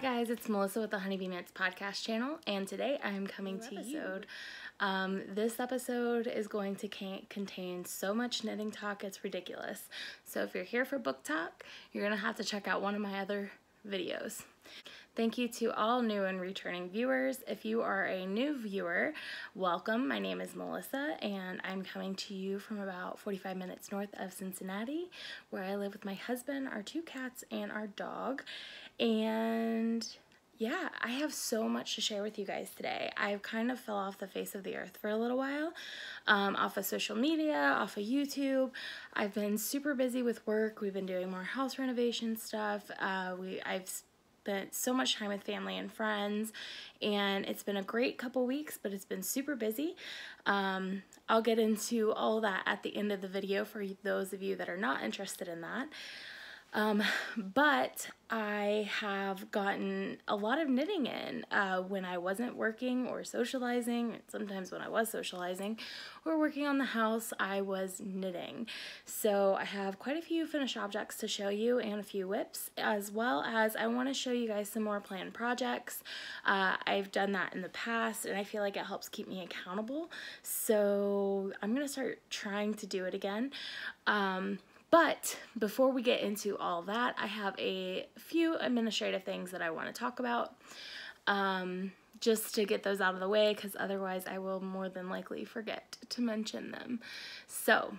guys, it's Melissa with the Honeybee Mints podcast channel, and today I'm coming to you. This episode is going to contain so much knitting talk, it's ridiculous. So if you're here for book talk, you're going to have to check out one of my other videos. Thank you to all new and returning viewers. If you are a new viewer, welcome. My name is Melissa, and I'm coming to you from about 45 minutes north of Cincinnati, where I live with my husband, our 2 cats, and our dog. And yeah, I have so much to share with you guys today. I kind of fell off the face of the earth for a little while, off of social media, off of YouTube. I've been super busy with work. We've been doing more house renovation stuff. I've spent so much time with family and friends, and it's been a great couple weeks, but it's been super busy. I'll get into all that at the end of the video for those of you that are not interested in that. But I have gotten a lot of knitting in when I wasn't working or socializing. Sometimes when I was socializing or working on the house, I was knitting. So I have quite a few finished objects to show you and a few whips, as well as I want to show you guys some more planned projects. I've done that in the past, and I feel like it helps keep me accountable. So I'm going to start trying to do it again. But before we get into all that, I have a few administrative things that I want to talk about, just to get those out of the way, because otherwise I will more than likely forget to mention them. So,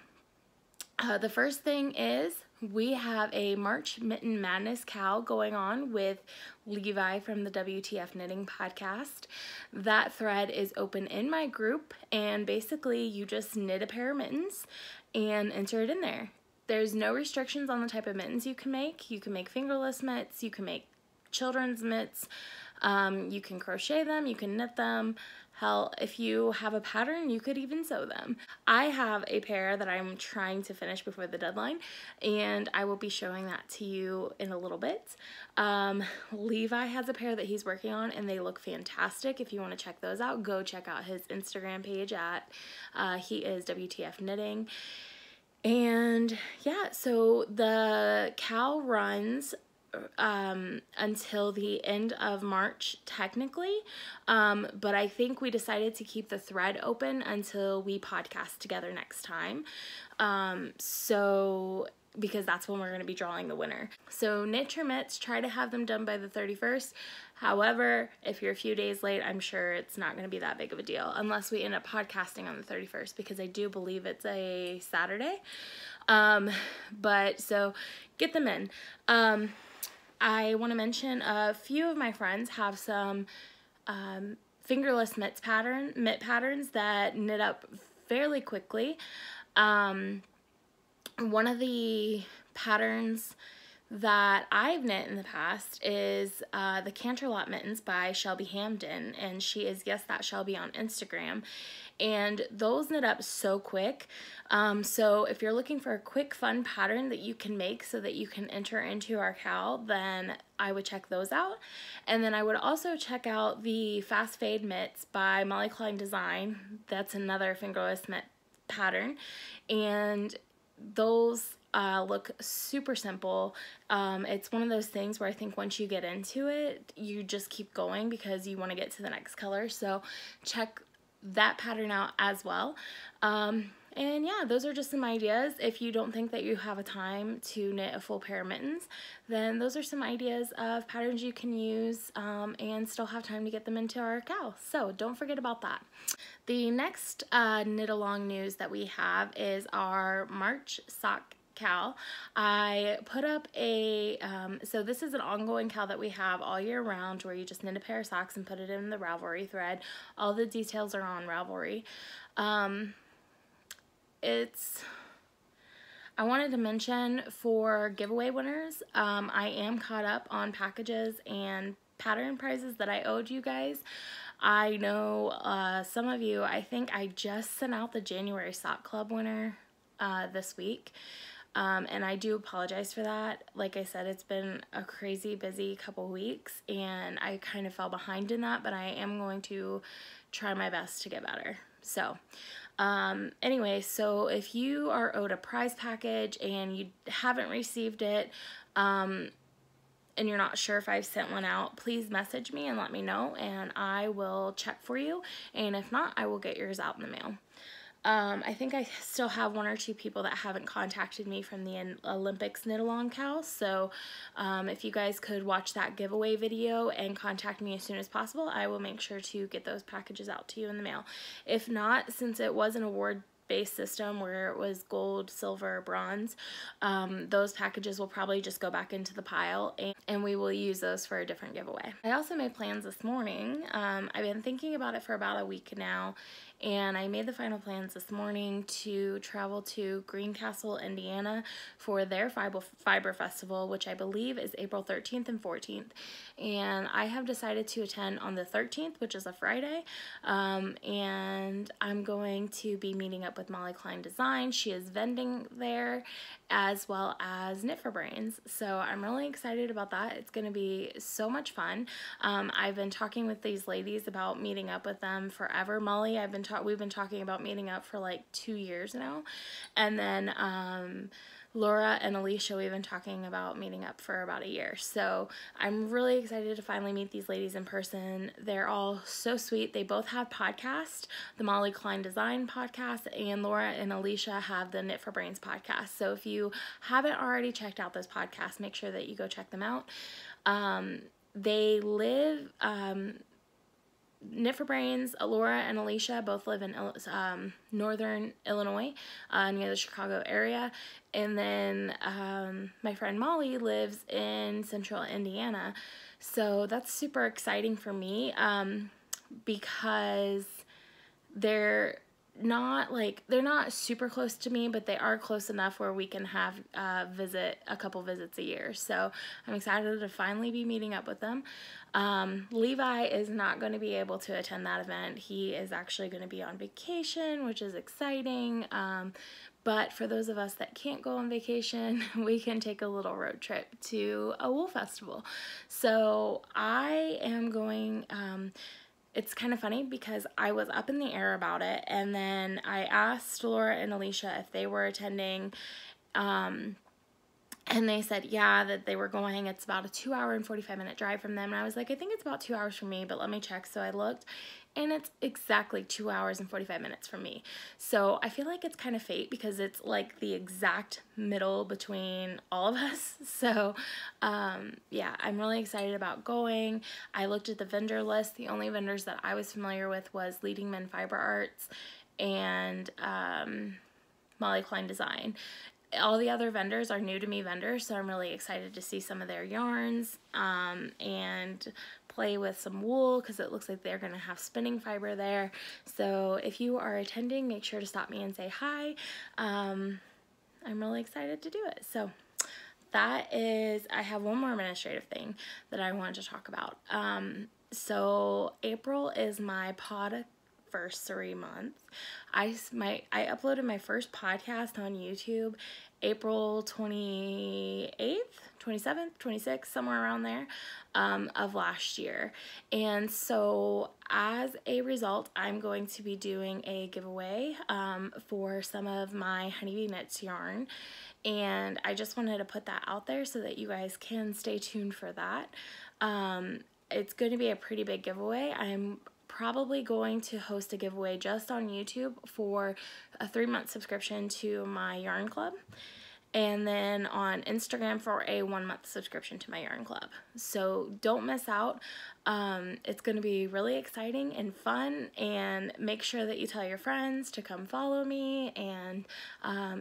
the first thing is we have a March Mitten Madness Cal going on with Levi from the WTF Knitting podcast. That thread is open in my group, and basically you just knit a pair of mittens and enter it in there. There's no restrictions on the type of mittens you can make. You can make fingerless mitts, you can make children's mitts, you can crochet them, you can knit them. Hell, if you have a pattern, you could even sew them. I have a pair that I'm trying to finish before the deadline, and I will be showing that to you in a little bit. Levi has a pair that he's working on, and they look fantastic. If you want to check those out, go check out his Instagram page at he is WTF Knitting. And yeah, so the Cal runs until the end of March technically, but I think we decided to keep the thread open until we podcast together next time, because that's when we're going to be drawing the winner. So knit your mitts, try to have them done by the 31st. However, if you're a few days late, I'm sure it's not going to be that big of a deal, unless we end up podcasting on the 31st, because I do believe it's a Saturday. But so get them in. I want to mention a few of my friends have some fingerless mitt patterns that knit up fairly quickly. One of the patterns that I've knit in the past is the Canterlot Mittens by Shelby Hamden, and she is Yes That Shelby on Instagram, and those knit up so quick. So if you're looking for a quick fun pattern that you can make so that you can enter into our Cal, then I would check those out. And then I would also check out the Fast Fade Mitts by Molly Klein Design. That's another fingerless mitt pattern, and those look super simple. It's one of those things where I think once you get into it, you just keep going because you want to get to the next color. So check that pattern out as well. And yeah, those are just some ideas. If you don't think that you have a time to knit a full pair of mittens, then those are some ideas of patterns you can use and still have time to get them into our Cal. So don't forget about that. The next knit along news that we have is our March sock Cal. I put up a, so this is an ongoing Cal that we have all year round, where you just knit a pair of socks and put it in the Revelry thread. All the details are on Revelry. I wanted to mention for giveaway winners, I am caught up on packages and pattern prizes that I owed you guys. I know some of you, I think I just sent out the January Sock Club winner this week. And I do apologize for that. Like I said, it's been a crazy busy couple weeks, and I kind of fell behind in that, but I am going to try my best to get better. So, anyway, so if you are owed a prize package and you haven't received it, and you're not sure if I've sent one out, please message me and let me know, and I will check for you, and if not, I will get yours out in the mail. I think I still have 1 or 2 people that haven't contacted me from the Olympics knit-along cows, so if you guys could watch that giveaway video and contact me as soon as possible, I will make sure to get those packages out to you in the mail. If not, since it was an award-based system where it was gold, silver, bronze, those packages will probably just go back into the pile, and we will use those for a different giveaway. I also made plans this morning. I've been thinking about it for about a week now, and I made the final plans this morning to travel to Greencastle, Indiana for their Fiber Festival, which I believe is April 13th and 14th. And I have decided to attend on the 13th, which is a Friday, and I'm going to be meeting up with Molly Klein Design. She is vending there, as well as Knit for Brains. So I'm really excited about that. It's going to be so much fun. I've been talking with these ladies about meeting up with them forever. Molly, we've been talking about meeting up for like 2 years now. And then Laura and Alicia, we've been talking about meeting up for about a year. So I'm really excited to finally meet these ladies in person. They're all so sweet. They both have podcasts, the Molly Klein Design podcast, and Laura and Alicia have the Knit for Brains podcast. So if you haven't already checked out those podcasts, make sure that you go check them out. They live... Knit for Brains, Laura and Alicia both live in northern Illinois, near the Chicago area, and then my friend Molly lives in central Indiana. So that's super exciting for me, because they're not super close to me, but they are close enough where we can have a couple visits a year. So I'm excited to finally be meeting up with them. Levi is not going to be able to attend that event. He is actually going to be on vacation, which is exciting. But for those of us that can't go on vacation, we can take a little road trip to a wool festival. So I am going... It's kind of funny because I was up in the air about it, and then I asked Laura and Alicia if they were attending, and they said, yeah, that they were going. It's about a 2-hour and 45-minute drive from them, and I was like, I think it's about 2 hours from me, but let me check. So I looked, and it's exactly 2 hours and 45 minutes from me. So I feel like it's kind of fate because it's like the exact middle between all of us. So yeah, I'm really excited about going. I looked at the vendor list. The only vendors that I was familiar with was Leading Men Fiber Arts and Molly Klein Design. All the other vendors are new to me vendors, so I'm really excited to see some of their yarns and play with some wool, because it looks like they're going to have spinning fiber there. So if you are attending, make sure to stop me and say hi. I'm really excited to do it. So that is, I have one more administrative thing that I wanted to talk about. So April is my podversary month. I uploaded my first podcast on YouTube April 28th, 27th, 26th, somewhere around there, of last year. And so as a result, I'm going to be doing a giveaway for some of my Honeybee Knits yarn. And I just wanted to put that out there so that you guys can stay tuned for that. It's going to be a pretty big giveaway. I'm probably going to host a giveaway just on YouTube for a 3-month subscription to my yarn club, and then on Instagram for a 1-month subscription to my yarn club. So don't miss out. It's going to be really exciting and fun, and make sure that you tell your friends to come follow me, and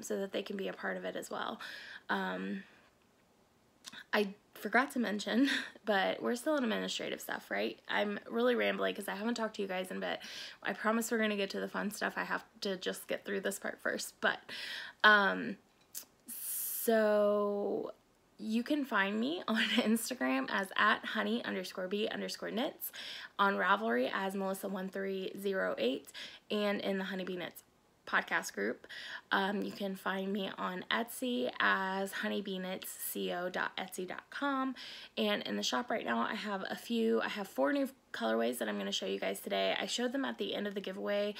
so that they can be a part of it as well. I forgot to mention, but we're still in administrative stuff, right? I'm really rambling because I haven't talked to you guys in a bit. I promise we're going to get to the fun stuff. I have to just get through this part first. But, so you can find me on Instagram as @honey_bee_knits, on Ravelry as Melissa1308, and in the Honeybee Knits podcast group. You can find me on Etsy as honeybeenknitsco.etsy.com, and in the shop right now I have 4 new colorways that I'm going to show you guys today. I showed them at the end of the giveaway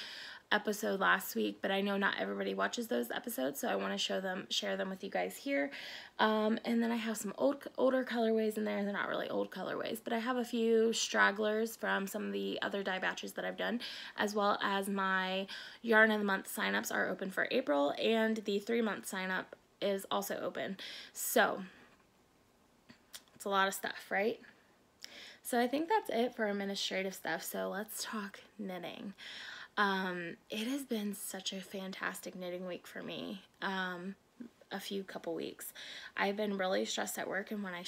episode last week, but I know not everybody watches those episodes, so I want to share them with you guys here. And then I have some older colorways in there. They're not really old colorways, but I have a few stragglers from some of the other dye batches that I've done, as well as my Yarn of the Month signups are open for April, and the 3-month signup is also open. So it's a lot of stuff, right? So I think that's it for administrative stuff. So let's talk knitting. It has been such a fantastic knitting week for me. Couple weeks. I've been really stressed at work, and when I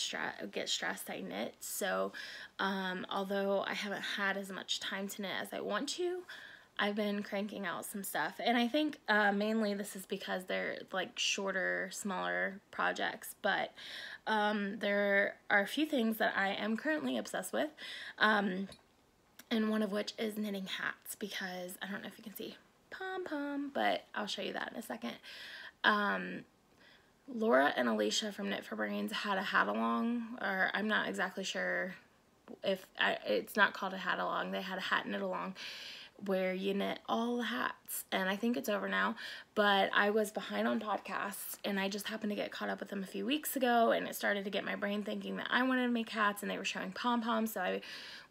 get stressed, I knit. So, although I haven't had as much time to knit as I want to, I've been cranking out some stuff. And I think, mainly this is because they're like shorter, smaller projects, but, there are a few things that I am currently obsessed with. And one of which is knitting hats, because I don't know if you can see pom-pom, but I'll show you that in a second. Laura and Alicia from Knit for Brains had a hat along, or I'm not exactly sure if it's not called a hat along. They had a hat knit along where you knit all the hats, and I think it's over now, but I was behind on podcasts, and I just happened to get caught up with them a few weeks ago, and it started to get my brain thinking that I wanted to make hats, and they were showing pom-poms, so I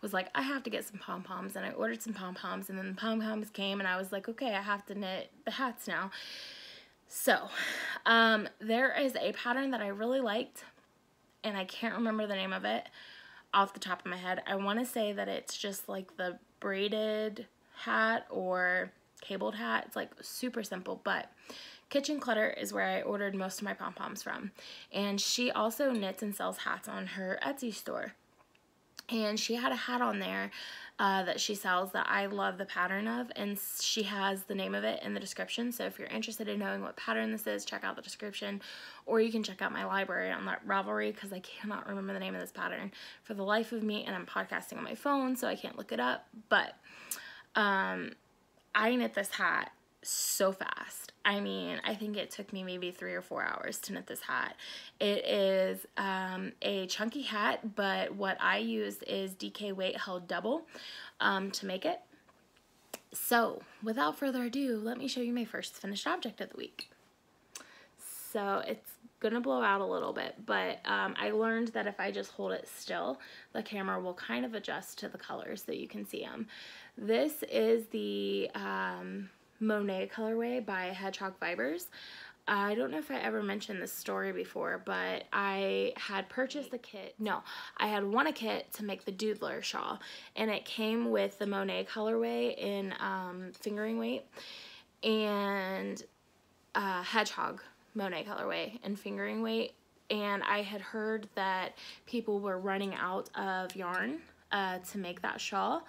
was like, I have to get some pom-poms, and I ordered some pom-poms, and then the pom-poms came, and I was like, okay, I have to knit the hats now. So, there is a pattern that I really liked, and I can't remember the name of it off the top of my head. I want to say that it's just like the braided hat or cabled hat. It's like super simple, but Kitchen Clutter is where I ordered most of my pom-poms from. And she also knits and sells hats on her Etsy store. And she had a hat on there that she sells that I love the pattern of, and she has the name of it in the description. So if you're interested in knowing what pattern this is, check out the description, or you can check out my library on that Revelry, because I cannot remember the name of this pattern for the life of me, and I'm podcasting on my phone, so I can't look it up. But I knit this hat so fast. I mean, I think it took me maybe 3 or 4 hours to knit this hat. It is a chunky hat, but what I used is DK weight held double to make it. So, without further ado, let me show you my first finished object of the week. So, it's gonna blow out a little bit, but I learned that if I just hold it still, the camera will kind of adjust to the colors so you can see them. This is the Monet colorway by Hedgehog Fibers. I don't know if I ever mentioned this story before, but I had purchased a kit. No, I had won a kit to make the Doodler shawl, and it came with the Monet colorway in fingering weight and Hedgehog Monet colorway in fingering weight. And I had heard that people were running out of yarn to make that shawl.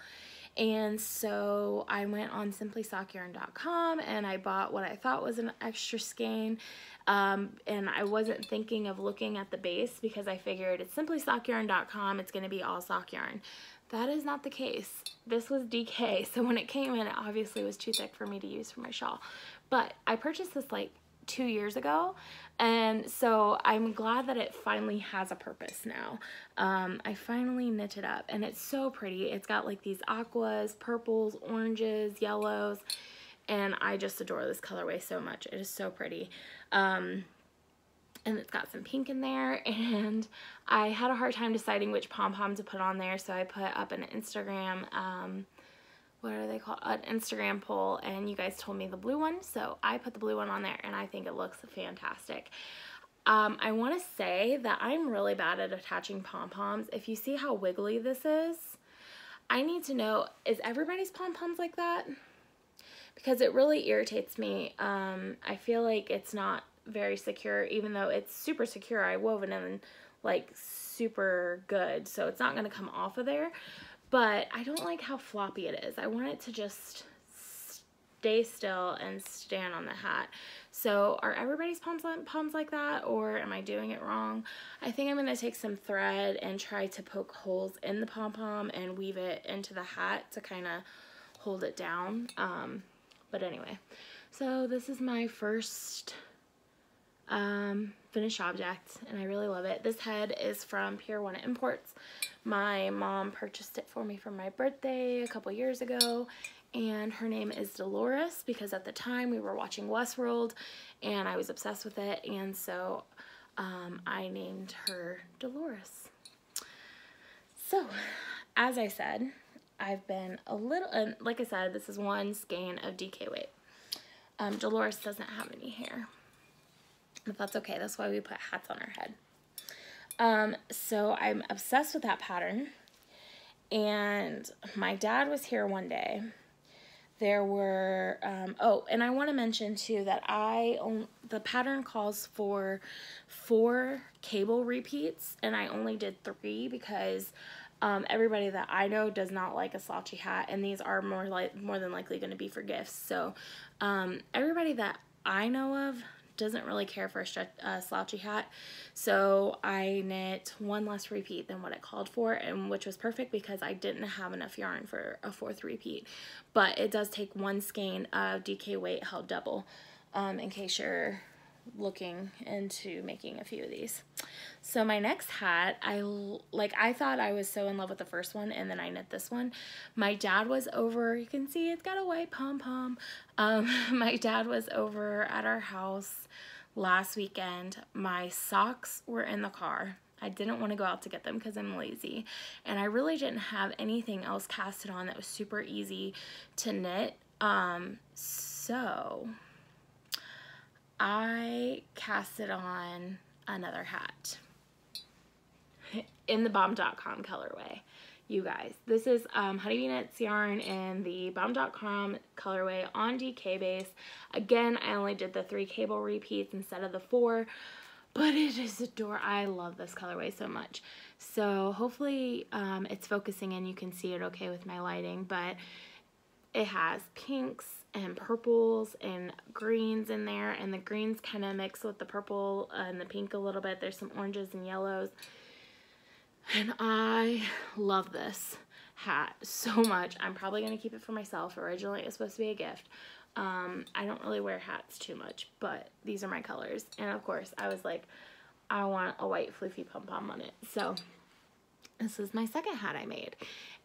And so I went on simplysockyarn.com and I bought what I thought was an extra skein. And I wasn't thinking of looking at the base because I figured it's simplysockyarn.com, it's going to be all sock yarn. That is not the case. This was DK, so when it came in, it obviously was too thick for me to use for my shawl. But I purchased this like 2 years ago, and so I'm glad that it finally has a purpose now. I finally knit it up, and it's so pretty. It's got like these aquas, purples, oranges, yellows, and I just adore this colorway so much. It is so pretty. And it's got some pink in there, and I had a hard time deciding which pom-pom to put on there, so I put up an Instagram what are they called? An Instagram poll, and you guys told me the blue one, so I put the blue one on there, and I think it looks fantastic. I want to say that I'm really bad at attaching pom-poms. If you see how wiggly this is, I need to know, is everybody's pom-poms like that? Because it really irritates me. I feel like it's not very secure, even though it's super secure. I wove it in like super good, so it's not going to come off of there. But I don't like how floppy it is. I want it to just stay still and stand on the hat. So are everybody's poms like that, or am I doing it wrong? I think I'm going to take some thread and try to poke holes in the pom-pom and weave it into the hat to kind of hold it down. But anyway, so this is my first finished object, and I really love it. This head is from Pier 1 Imports. My mom purchased it for me for my birthday a couple years ago, and her name is Dolores because at the time we were watching Westworld and I was obsessed with it, and so I named her Dolores. So, as I said, I've been a little, and like I said, this is one skein of DK weight. Dolores doesn't have any hair, but that's okay. That's why we put hats on her head. So I'm obsessed with that pattern, and my dad was here one day. There were, oh, and I want to mention too that the pattern calls for 4 cable repeats, and I only did 3 because everybody that I know does not like a slouchy hat, and these are more than likely going to be for gifts. So everybody that I know of doesn't really care for a slouchy hat, so I knit 1 less repeat than what it called for, and which was perfect because I didn't have enough yarn for a 4th repeat. But it does take 1 skein of DK weight held double, in case you're looking into making a few of these. So my next hat, I thought I was so in love with the first one, and then I knit this one. My dad was over, you can see it's got a white pom-pom. My dad was over at our house last weekend. My socks were in the car. I didn't want to go out to get them because I'm lazy, and I really didn't have anything else casted on that was super easy to knit. So I casted on another hat in the bomb.com colorway. You guys, this is Honeybee Knits yarn in the bomb.com colorway on DK base. Again, I only did the 3 cable repeats instead of the 4, but it is adorable. I love this colorway so much. So hopefully it's focusing and you can see it okay with my lighting, but it has pinks and purples and greens in there, and the greens kind of mix with the purple and the pink a little bit. There's some oranges and yellows, and I love this hat so much. I'm probably going to keep it for myself. Originally it was supposed to be a gift. I don't really wear hats too much, but these are my colors, and of course I was like, I want a white floofy pom-pom on it. So this is my second hat I made,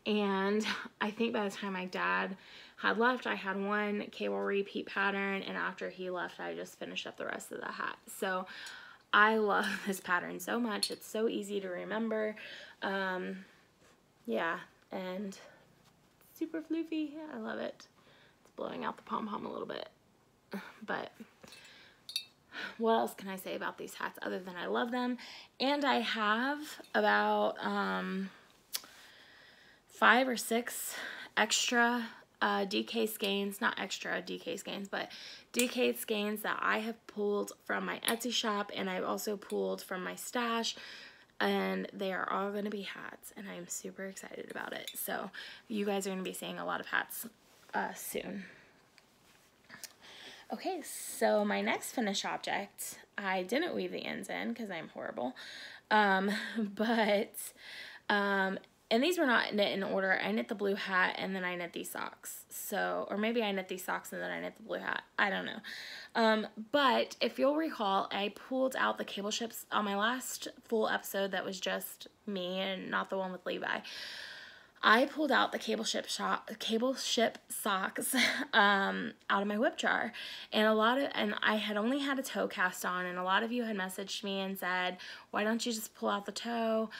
and I think by the time my dad had left, I had 1 cable repeat pattern, and after he left, I just finished up the rest of the hat. So I love this pattern so much. It's so easy to remember. Yeah, and super floofy. I love it. It's blowing out the pom-pom a little bit, but what else can I say about these hats other than I love them? And I have about 5 or 6 extra DK skeins, not extra DK skeins, but DK skeins that I have pulled from my Etsy shop, and I've also pulled from my stash, and they are all going to be hats, and I'm super excited about it. So you guys are going to be seeing a lot of hats soon. Okay, so my next finished object, I didn't weave the ends in because I'm horrible, and these were not knit in order. I knit the blue hat and then I knit these socks. So, or maybe I knit these socks and then I knit the blue hat. I don't know. But if you'll recall, I pulled out the cable ships on my last full episode that was just me and not the one with Levi. I pulled out the cable ship socks out of my whip jar, and I had only had a toe cast on, and a lot of you had messaged me and said, why don't you just pull out the toe,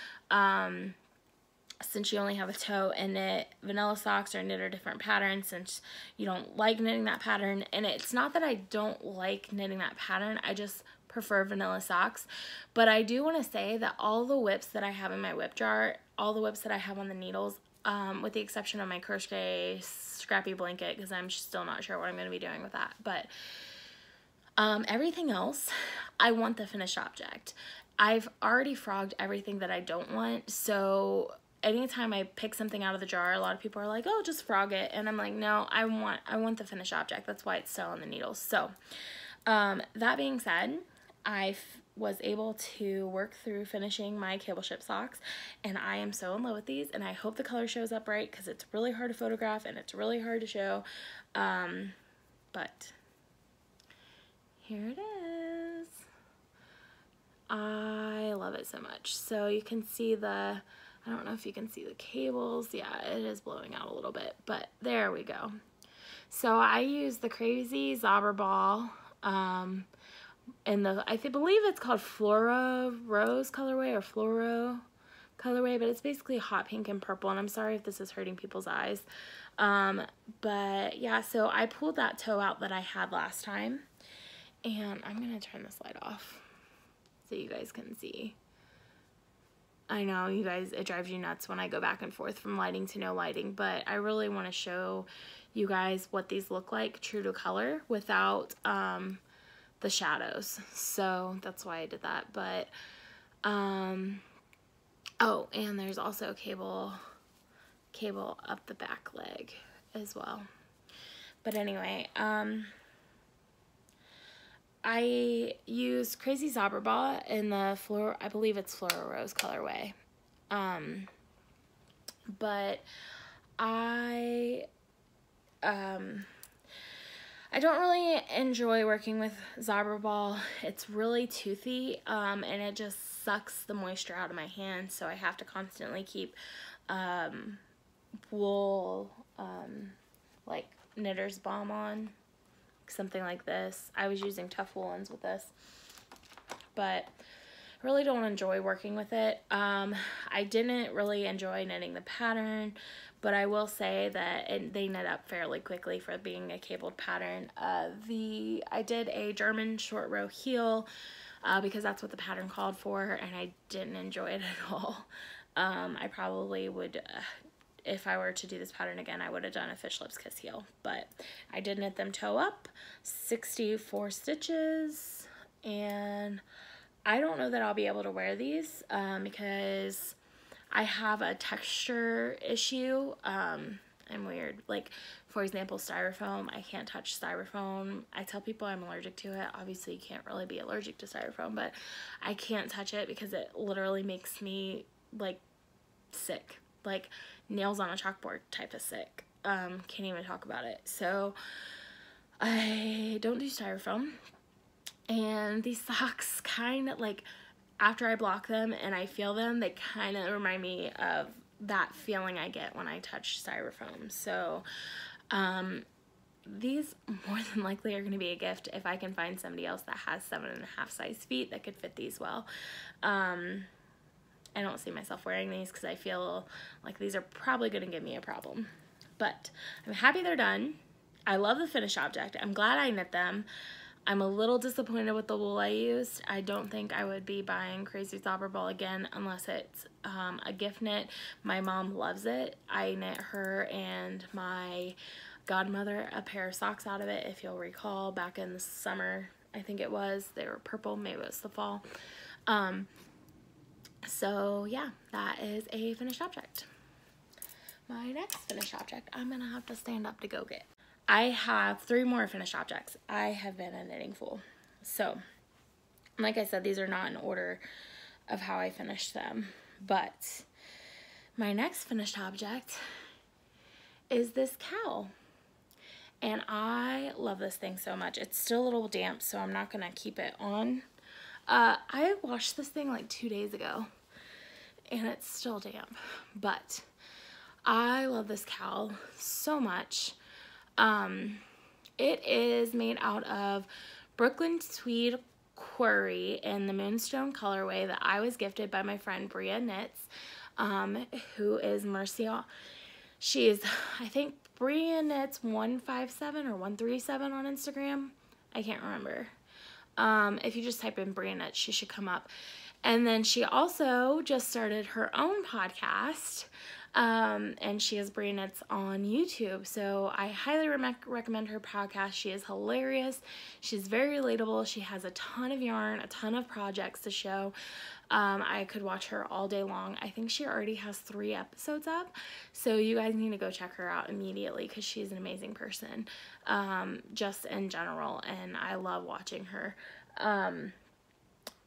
since you only have a toe, and knit vanilla socks or knit a different pattern since you don't like knitting that pattern. And it's not that I don't like knitting that pattern, I just prefer vanilla socks. But I do want to say that all the whips that I have in my whip jar, all the whips that I have on the needles, with the exception of my crochet scrappy blanket, because I'm still not sure what I'm going to be doing with that, but everything else, I want the finished object. I've already frogged everything that I don't want, so anytime I pick something out of the jar, a lot of people are like, oh, just frog it, and I'm like, no, I want the finished object. That's why it's still on the needles. So that being said, I was able to work through finishing my cable ship socks, and I am so in love with these, and I hope the color shows up right because it's really hard to photograph and it's really hard to show, but here it is. I love it so much. So you can see the, I don't know if you can see the cables. Yeah, it is blowing out a little bit, but there we go. So I use the Crazy Zobber Ball in the, believe it's called Flora Rose colorway or Floro colorway, but it's basically hot pink and purple, and I'm sorry if this is hurting people's eyes. But yeah, so I pulled that toe out that I had last time, and I'm gonna turn this light off so you guys can see. I know, you guys, it drives you nuts when I go back and forth from lighting to no lighting, but I really want to show you guys what these look like true to color without the shadows. So that's why I did that. But oh, and there's also a cable up the back leg as well. But anyway, I use Crazy Zobber Ball in the I believe it's Flora Rose colorway. But I don't really enjoy working with Zobber Ball. It's really toothy, and it just sucks the moisture out of my hand, so I have to constantly keep wool, like knitter's balm on, something like this. I was using Tough Woolens with this, but I really don't enjoy working with it. I didn't really enjoy knitting the pattern, but I will say that they knit up fairly quickly for being a cabled pattern. I did a German short row heel because that's what the pattern called for, and I didn't enjoy it at all. I probably would, if I were to do this pattern again, I would have done a Fish Lips Kiss heel, but I did knit them toe up, 64 stitches, and I don't know that I'll be able to wear these because I have a texture issue. I'm weird. Like, for example, styrofoam. I can't touch styrofoam. I tell people I'm allergic to it. Obviously, you can't really be allergic to styrofoam, but I can't touch it because it literally makes me, like, sick. Like, nails on a chalkboard type of sick. Can't even talk about it. So, I don't do styrofoam. And these socks kind of, like, after I block them and I feel them, they kind of remind me of that feeling I get when I touch styrofoam. So these more than likely are going to be a gift if I can find somebody else that has 7.5 size feet that could fit these well. I don't see myself wearing these because I feel like these are probably going to give me a problem. But I'm happy they're done. I love the finished object. I'm glad I knit them. I'm a little disappointed with the wool I used. I don't think I would be buying Crazy Zobber Ball again unless it's a gift knit. My mom loves it. I knit her and my godmother a pair of socks out of it, if you'll recall, back in the summer, I think it was. They were purple, maybe it was the fall. So yeah, that is a finished object. My next finished object, I'm gonna have to stand up to go get. I have 3 more finished objects. I have been a knitting fool. So, like I said, these are not in order of how I finished them. But my next finished object is this cowl. And I love this thing so much. It's still a little damp, so I'm not going to keep it on. I washed this thing like 2 days ago, and it's still damp. But I love this cowl so much. It is made out of Brooklyn Tweed Quarry in the Moonstone colorway that I was gifted by my friend Bria Knits, who is Mercy. She is, I think, Bria Knits 157 or 137 on Instagram. I can't remember. If you just type in Bria Knits, she should come up. And then she also just started her own podcast. And she has Bria Knits on YouTube, so I highly recommend her podcast. She is hilarious. She's very relatable. She has a ton of yarn, a ton of projects to show. I could watch her all day long. I think she already has 3 episodes up, so you guys need to go check her out immediately because she's an amazing person, just in general, and I love watching her.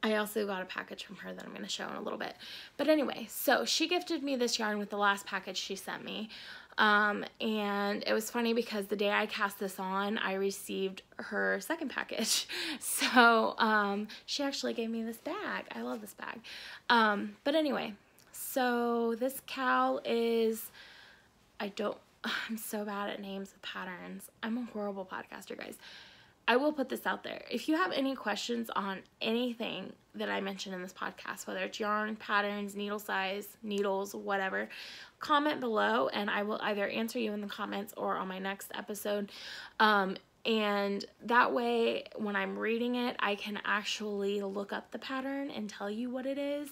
I also got a package from her that I'm going to show in a little bit. But anyway, so she gifted me this yarn with the last package she sent me. And it was funny because the day I cast this on, I received her second package. So she actually gave me this bag. I love this bag. But anyway, so this cowl is, I don't I'm so bad at names of patterns. I'm a horrible podcaster, guys. I will put this out there. If you have any questions on anything that I mentioned in this podcast, whether it's yarn, patterns, needle size, needles, whatever, comment below and I will either answer you in the comments or on my next episode. And that way, when I'm reading it, I can actually look up the pattern and tell you what it is.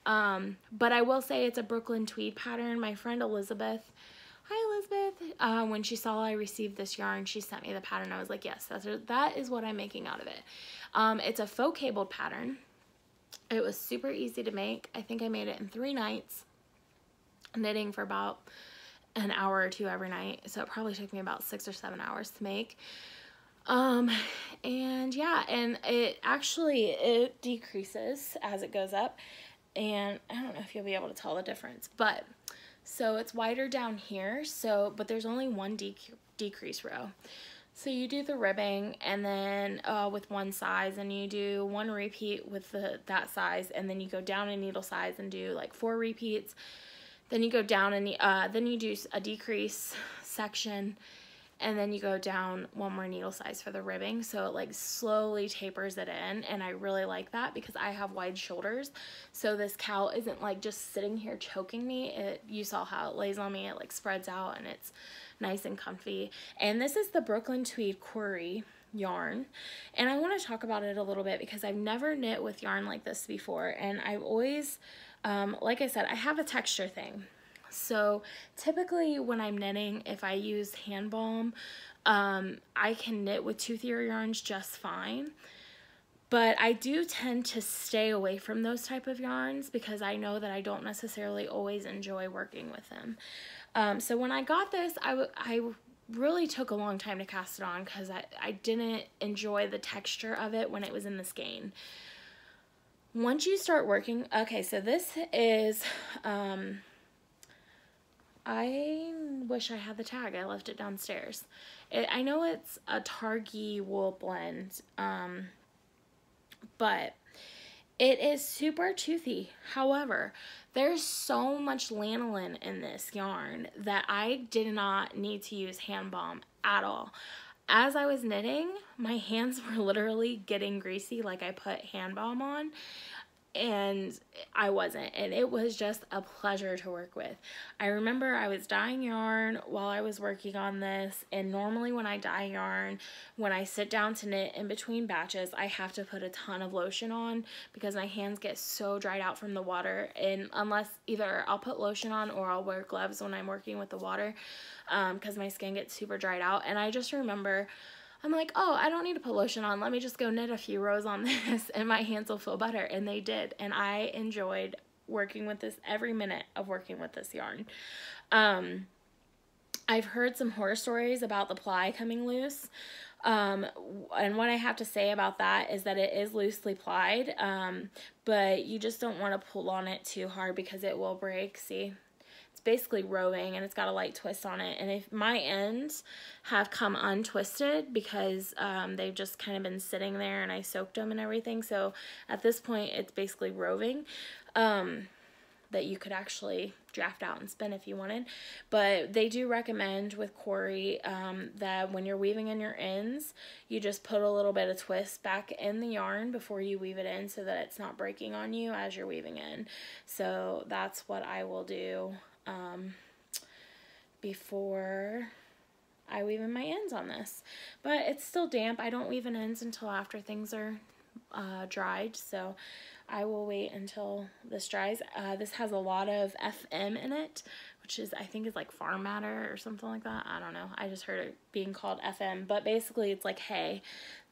But I will say it's a Brooklyn tweed pattern. My friend Elizabeth, hi Elizabeth, when she saw I received this yarn, she sent me the pattern. I was like, yes, that is what I'm making out of it. It's a faux cabled pattern. It was super easy to make. I think I made it in 3 nights, knitting for about an hour or 2 every night. So it probably took me about 6 or 7 hours to make. And yeah, and it decreases as it goes up. And I don't know if you'll be able to tell the difference, but so it's wider down here. So, but there's only one decrease row. So you do the ribbing and then with one size, and you do 1 repeat with that size, and then you go down a needle size and do like 4 repeats. Then you go down and then you do a decrease section, and then you go down 1 more needle size for the ribbing. So it like slowly tapers it in, and I really like that because I have wide shoulders. So this cowl isn't like just sitting here choking me. You saw how it lays on me. It like spreads out and it's nice and comfy. And this is the Brooklyn Tweed Quarry yarn, and I want to talk about it a little bit because I've never knit with yarn like this before, and I've always like I said, I have a texture thing. So typically when I'm knitting, if I use hand balm, I can knit with toothier yarns just fine. But I do tend to stay away from those type of yarns because I know that I don't necessarily always enjoy working with them. So when I got this, I really took a long time to cast it on because I didn't enjoy the texture of it when it was in the skein. Once you start working, okay, so this is, I wish I had the tag. I left it downstairs. I know it's a Targhee wool blend, but it is super toothy. However, there's so much lanolin in this yarn that I did not need to use hand balm at all. As I was knitting, my hands were literally getting greasy like I put hand balm on, and I wasn't, and it was just a pleasure to work with. I remember I was dyeing yarn while I was working on this, and normally when I dye yarn, when I sit down to knit in between batches, I have to put a ton of lotion on because my hands get so dried out from the water, and unless either I'll put lotion on or I'll wear gloves when I'm working with the water because my skin gets super dried out. And I just remember I'm like, oh, I don't need to put lotion on. Let me just go knit a few rows on this and my hands will feel better. And they did. And I enjoyed working with this, every minute of working with this yarn. I've heard some horror stories about the ply coming loose. And what I have to say about that is that it is loosely plied, but you just don't want to pull on it too hard because it will break. See? It's basically roving and it's got a light twist on it, and if my ends have come untwisted because they've just kind of been sitting there and I soaked them and everything, so at this point it's basically roving, that you could actually draft out and spin if you wanted. But they do recommend with Quarry that when you're weaving in your ends, you just put a little bit of twist back in the yarn before you weave it in so that it's not breaking on you as you're weaving in. So that's what I will do before I weave in my ends on this. But it's still damp. I don't weave in ends until after things are dried, so I will wait until this dries. This has a lot of FM in it, which is, I think, is like farm matter or something like that. I don't know. I just heard it being called FM, but basically it's like hay.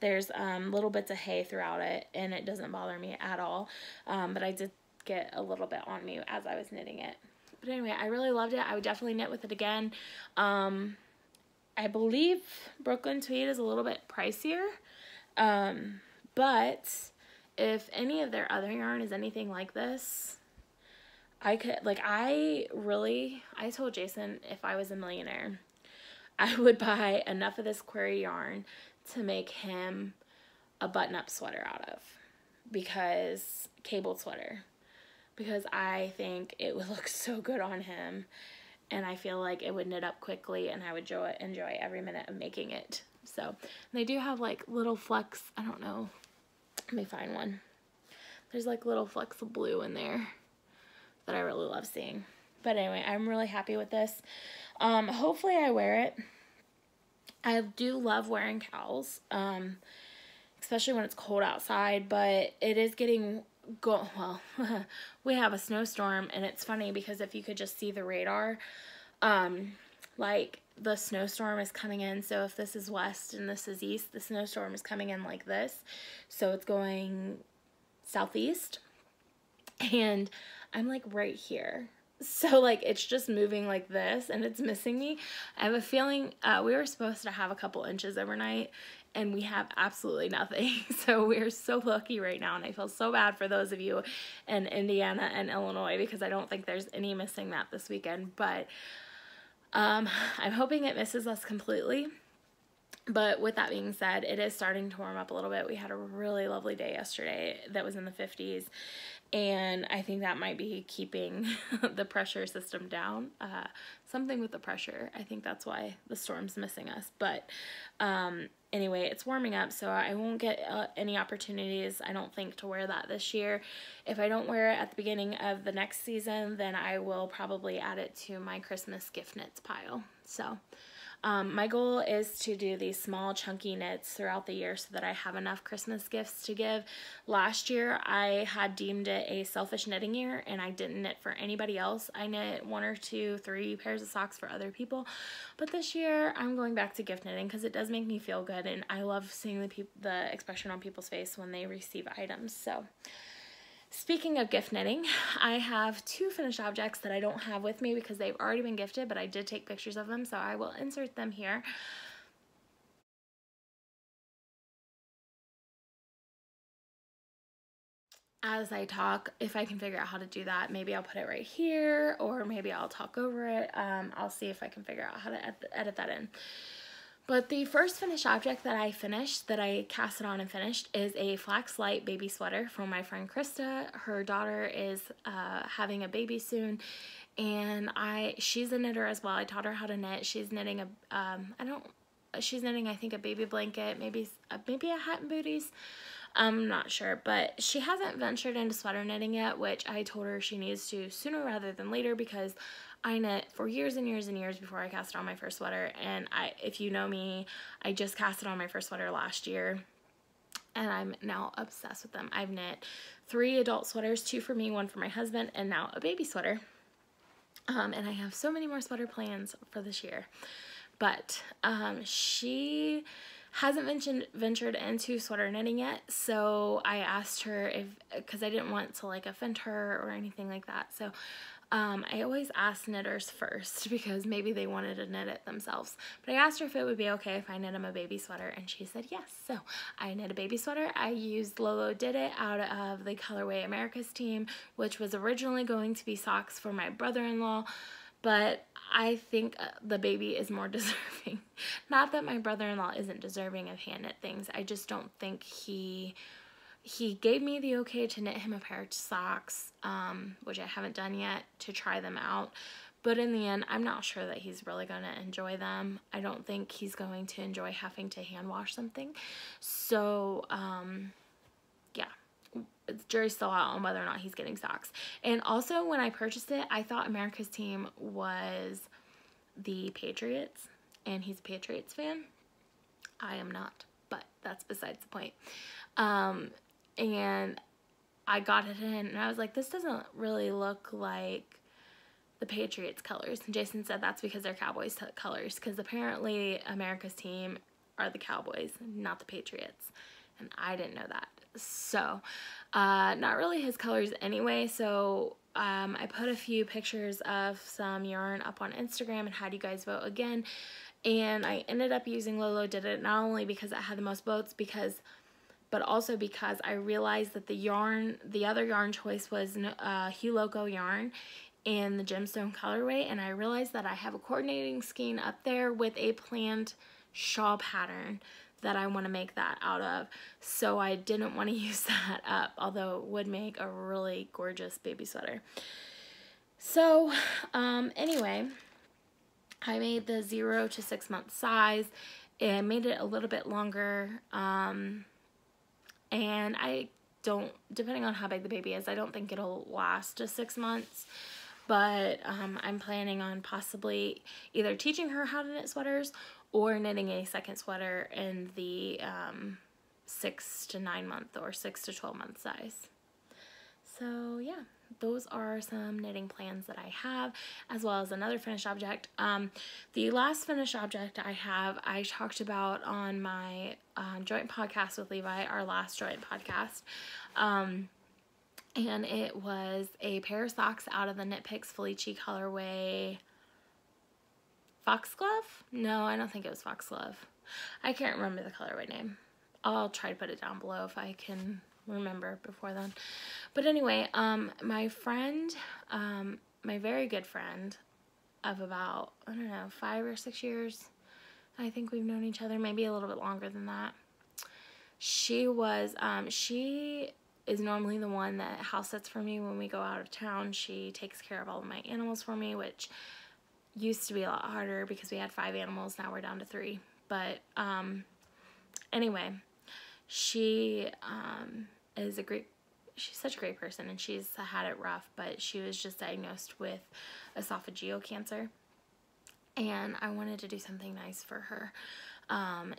There's little bits of hay throughout it, and it doesn't bother me at all. But I did get a little bit on me as I was knitting it. But anyway, I really loved it. I would definitely knit with it again. I believe Brooklyn Tweed is a little bit pricier, but if any of their other yarn is anything like this, I could, like, I told Jason if I was a millionaire, I would buy enough of this Quarry yarn to make him a button-up sweater out of, cabled sweater, because I think it would look so good on him. and I feel like it would knit up quickly and I would enjoy every minute of making it. So they do have like little flecks. I don't know. Let me find one. There's like little flecks of blue in there that I really love seeing. But anyway, I'm really happy with this. Hopefully I wear it. I do love wearing cowls, especially when it's cold outside, but it is getting well, we have a snowstorm, and it's funny because if you could just see the radar, like the snowstorm is coming in. So if this is west and this is east, the snowstorm is coming in like this. So it's going southeast, and I'm like right here. So like it's just moving like this, and it's missing me. I have a feeling we were supposed to have a couple inches overnight, and we have absolutely nothing. So we're so lucky right now, and I feel so bad for those of you in Indiana and Illinois because I don't think there's any missing that this weekend. But I'm hoping it misses us completely. But with that being said, it is starting to warm up a little bit. We had a really lovely day yesterday that was in the 50s, and I think that might be keeping the pressure system down. Something with the pressure. I think that's why the storm's missing us. But anyway, it's warming up, so I won't get any opportunities, I don't think, to wear that this year. If I don't wear it at the beginning of the next season, then I will probably add it to my Christmas gift knits pile. So my goal is to do these small chunky knits throughout the year so that I have enough Christmas gifts to give. Last year I had deemed it a selfish knitting year, and I didn't knit for anybody else. I knit 1 or 2, 3 pairs of socks for other people. But this year I'm going back to gift knitting because it does make me feel good, and I love seeing the expression on people's face when they receive items. So speaking of gift knitting, I have 2 finished objects that I don't have with me because they've already been gifted, but I did take pictures of them, so I will insert them here. As I talk, if I can figure out how to do that, maybe I'll put it right here, or maybe I'll talk over it. I'll see if I can figure out how to edit that in. But the first finished object that I casted on and finished, is a flax light baby sweater from my friend Krista. Her daughter is having a baby soon, and she's a knitter as well. I taught her how to knit. She's knitting she's knitting, I think, a baby blanket, maybe a hat and booties. I'm not sure, but she hasn't ventured into sweater knitting yet, which I told her she needs to sooner rather than later because I knit for years and years and years before I cast on my first sweater. And if you know me, I just casted on my first sweater last year, and I'm now obsessed with them. I've knit 3 adult sweaters, 2 for me, 1 for my husband, and now a baby sweater. And I have so many more sweater plans for this year. But she hasn't ventured into sweater knitting yet, so I asked her because I didn't want to like offend her or anything like that. So I always ask knitters first because maybe they wanted to knit it themselves. But I asked her if it would be okay if I knit them a baby sweater, and she said yes. So I knit a baby sweater. I used Lolo Did It out of the colorway America's Team, which was originally going to be socks for my brother-in-law, but I think the baby is more deserving. Not that my brother-in-law isn't deserving of hand knit things. I just don't think he gave me the okay to knit him a pair of socks, which I haven't done yet, to try them out. But in the end, I'm not sure that he's really going to enjoy them. I don't think he's going to enjoy having to hand wash something. So, yeah. The jury's still out on whether or not he's getting socks. And also, when I purchased it, I thought America's Team was the Patriots, and he's a Patriots fan. I am not, but that's besides the point. And I got it in, and I was like, this doesn't really look like the Patriots colors. And Jason said that's because they're Cowboys colors, because apparently America's Team are the Cowboys, not the Patriots. And I didn't know that. So, not really his colors anyway. So, I put a few pictures of some yarn up on Instagram and had you guys vote again. And I ended up using Lolo Did It, not only because it had the most votes, but also because I realized that the other yarn choice was Hue Loco yarn in the gemstone colorway, and I realized that I have a coordinating skein up there with a planned shawl pattern that I want to make that out of, so I didn't want to use that up, although it would make a really gorgeous baby sweater. So anyway, I made the 0 to 6 month size and made it a little bit longer. And I don't, depending on how big the baby is, I don't think it'll last to 6 months. But I'm planning on possibly either teaching her how to knit sweaters or knitting a second sweater in the 6 to 9 month or 6 to 12 month size. So yeah, those are some knitting plans that I have, as well as another finished object. The last finished object I have, I talked about on my joint podcast with Levi, our last joint podcast. And it was a pair of socks out of the Knit Picks Felici colorway. Foxglove? No, I don't think it was Foxglove. I can't remember the colorway name. I'll try to put it down below if I can remember before then. But anyway, my friend, my very good friend of about, I don't know, 5 or 6 years, I think we've known each other, maybe a little bit longer than that. She is normally the one that house sits for me when we go out of town. She takes care of all of my animals for me, which used to be a lot harder because we had 5 animals. Now we're down to 3. But anyway, she is she's such a great person, and she's had it rough, but she was just diagnosed with esophageal cancer, and I wanted to do something nice for her.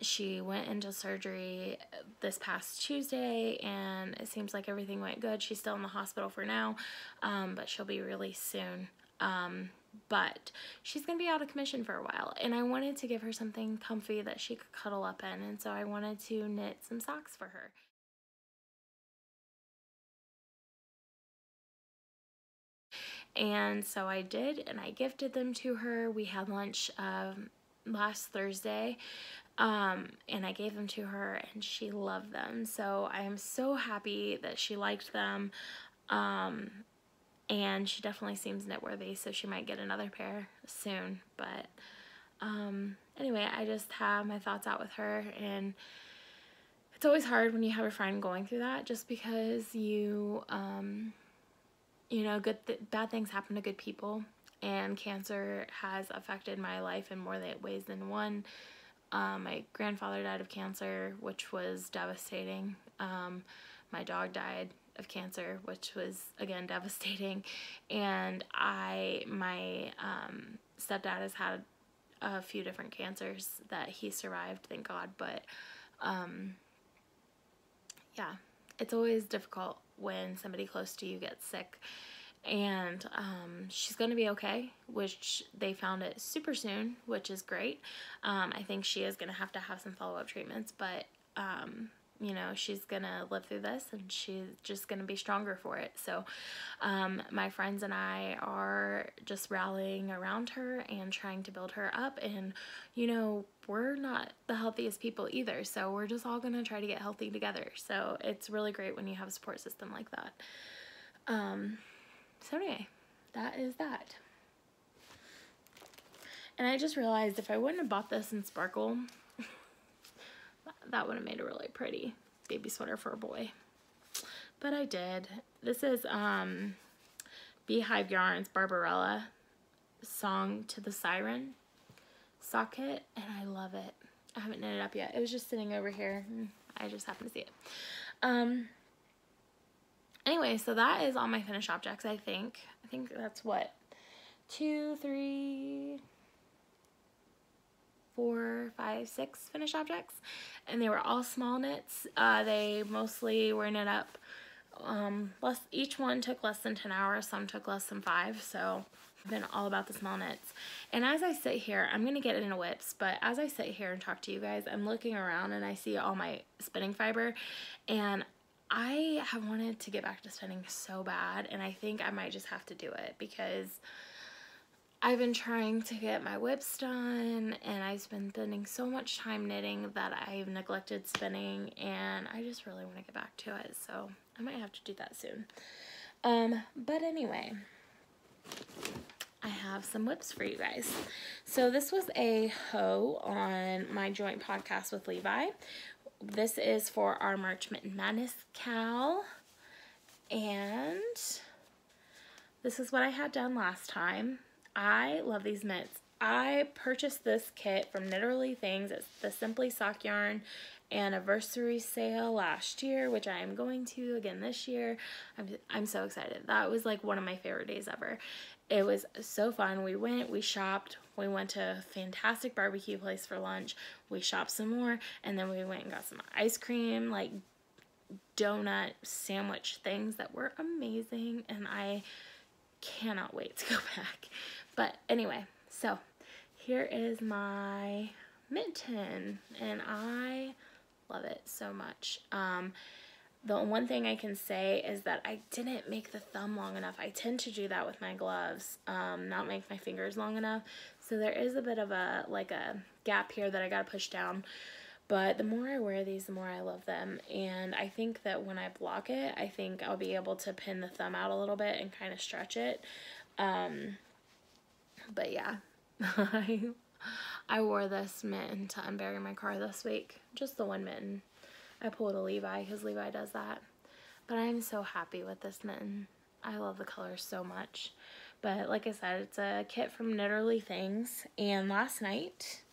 She went into surgery this past Tuesday, and it seems like everything went good. She's still in the hospital for now, but she'll be released soon. But she's going to be out of commission for a while, and I wanted to give her something comfy that she could cuddle up in, and so I wanted to knit some socks for her. And so I did, and I gifted them to her. We had lunch last Thursday, and I gave them to her, and she loved them. So I am so happy that she liked them, and she definitely seems knit-worthy, so she might get another pair soon. But anyway, I just have my thoughts out with her, and it's always hard when you have a friend going through that, just because you know, bad things happen to good people, and cancer has affected my life in more ways than one. My grandfather died of cancer, which was devastating. My dog died of cancer, which was, again, devastating. And my stepdad has had a few different cancers that he survived, thank God. But yeah, it's always difficult when somebody close to you gets sick. And she's going to be okay, which they found it super soon, which is great. I think she is going to have some follow-up treatments, but you know, she's going to live through this, and she's just going to be stronger for it. So my friends and I are just rallying around her and trying to build her up. And, you know, we're not the healthiest people either, so we're just all going to try to get healthy together. So it's really great when you have a support system like that. So anyway, that is that. And I just realized if I wouldn't have bought this in Sparkle, that would have made a really pretty baby sweater for a boy. But I did. This is Beehive Yarns Barbarella Song to the Siren sock kit, and I love it. I haven't knit it up yet. It was just sitting over here, and I just happened to see it. Anyway, so that is all my finished objects, I think. I think that's what, 2, 3, 4, 5, 6 finished objects. And they were all small knits. They mostly were knit up. Each one took less than 10 hours. Some took less than 5. So I've been all about the small knits. And as I sit here, I'm going to get into whips. But as I sit here and talk to you guys, I'm looking around and I see all my spinning fiber. And I have wanted to get back to spinning so bad, and I think I might just have to do it because I've been trying to get my whips done, and I've been spending so much time knitting that I've neglected spinning, and I just really want to get back to it, so I might have to do that soon. But anyway, I have some whips for you guys. So this was a hoe on my joint podcast with Levi. This is for our March Madness cowl, and this is what I had done last time. I love these mitts. I purchased this kit from Knitterly Things. It's the Simply Sock Yarn anniversary sale last year, which I am going to again this year. I'm so excited. That was like one of my favorite days ever. It was so fun. We shopped, we went to a fantastic barbecue place for lunch, we shopped some more, and then we went and got some ice cream, like donut sandwich things that were amazing, and I cannot wait to go back. But anyway, so here is my mitten, and I love it so much. The one thing I can say is that I didn't make the thumb long enough. I tend to do that with my gloves, not make my fingers long enough. So there is a bit of a gap here that I gotta push down. But the more I wear these, the more I love them. And I think that when I block it, I think I'll be able to pin the thumb out a little bit and kind of stretch it. But yeah, I wore this mitten to unbury my car this week. Just the one mitten. I pulled a Levi because Levi does that. But I'm so happy with this mitten. I love the color so much. But like I said, it's a kit from Knitterly Things. And last night,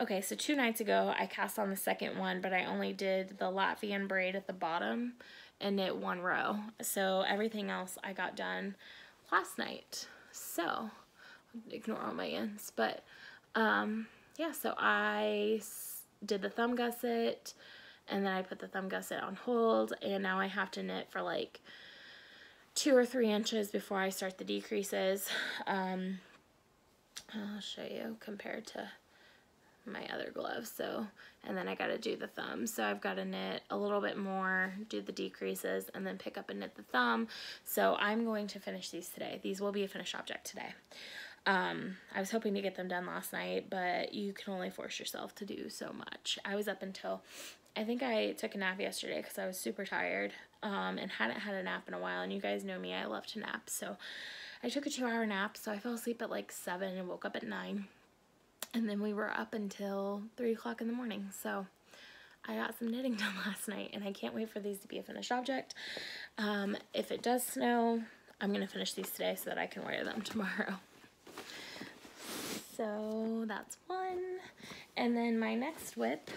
okay, so 2 nights ago, I cast on the second one, but I only did the Latvian braid at the bottom and knit 1 row. So everything else I got done last night. So, ignore all my ends. But, yeah, so I did the thumb gusset, and then I put the thumb gusset on hold, and now I have to knit for like 2 or 3 inches before I start the decreases. I'll show you compared to my other gloves. So, and then I got to do the thumb. So I've got to knit a little bit more, do the decreases, and then pick up and knit the thumb. So I'm going to finish these today. These will be a finished object today. I was hoping to get them done last night, but you can only force yourself to do so much. I was up until, I think I took a nap yesterday because I was super tired, and hadn't had a nap in a while, and you guys know me, I love to nap. So I took a 2-hour nap, so I fell asleep at like 7 and woke up at 9. And then we were up until 3 o'clock in the morning. So I got some knitting done last night, and I can't wait for these to be a finished object. If it does snow, I'm going to finish these today so that I can wear them tomorrow. So that's one. And then my next whip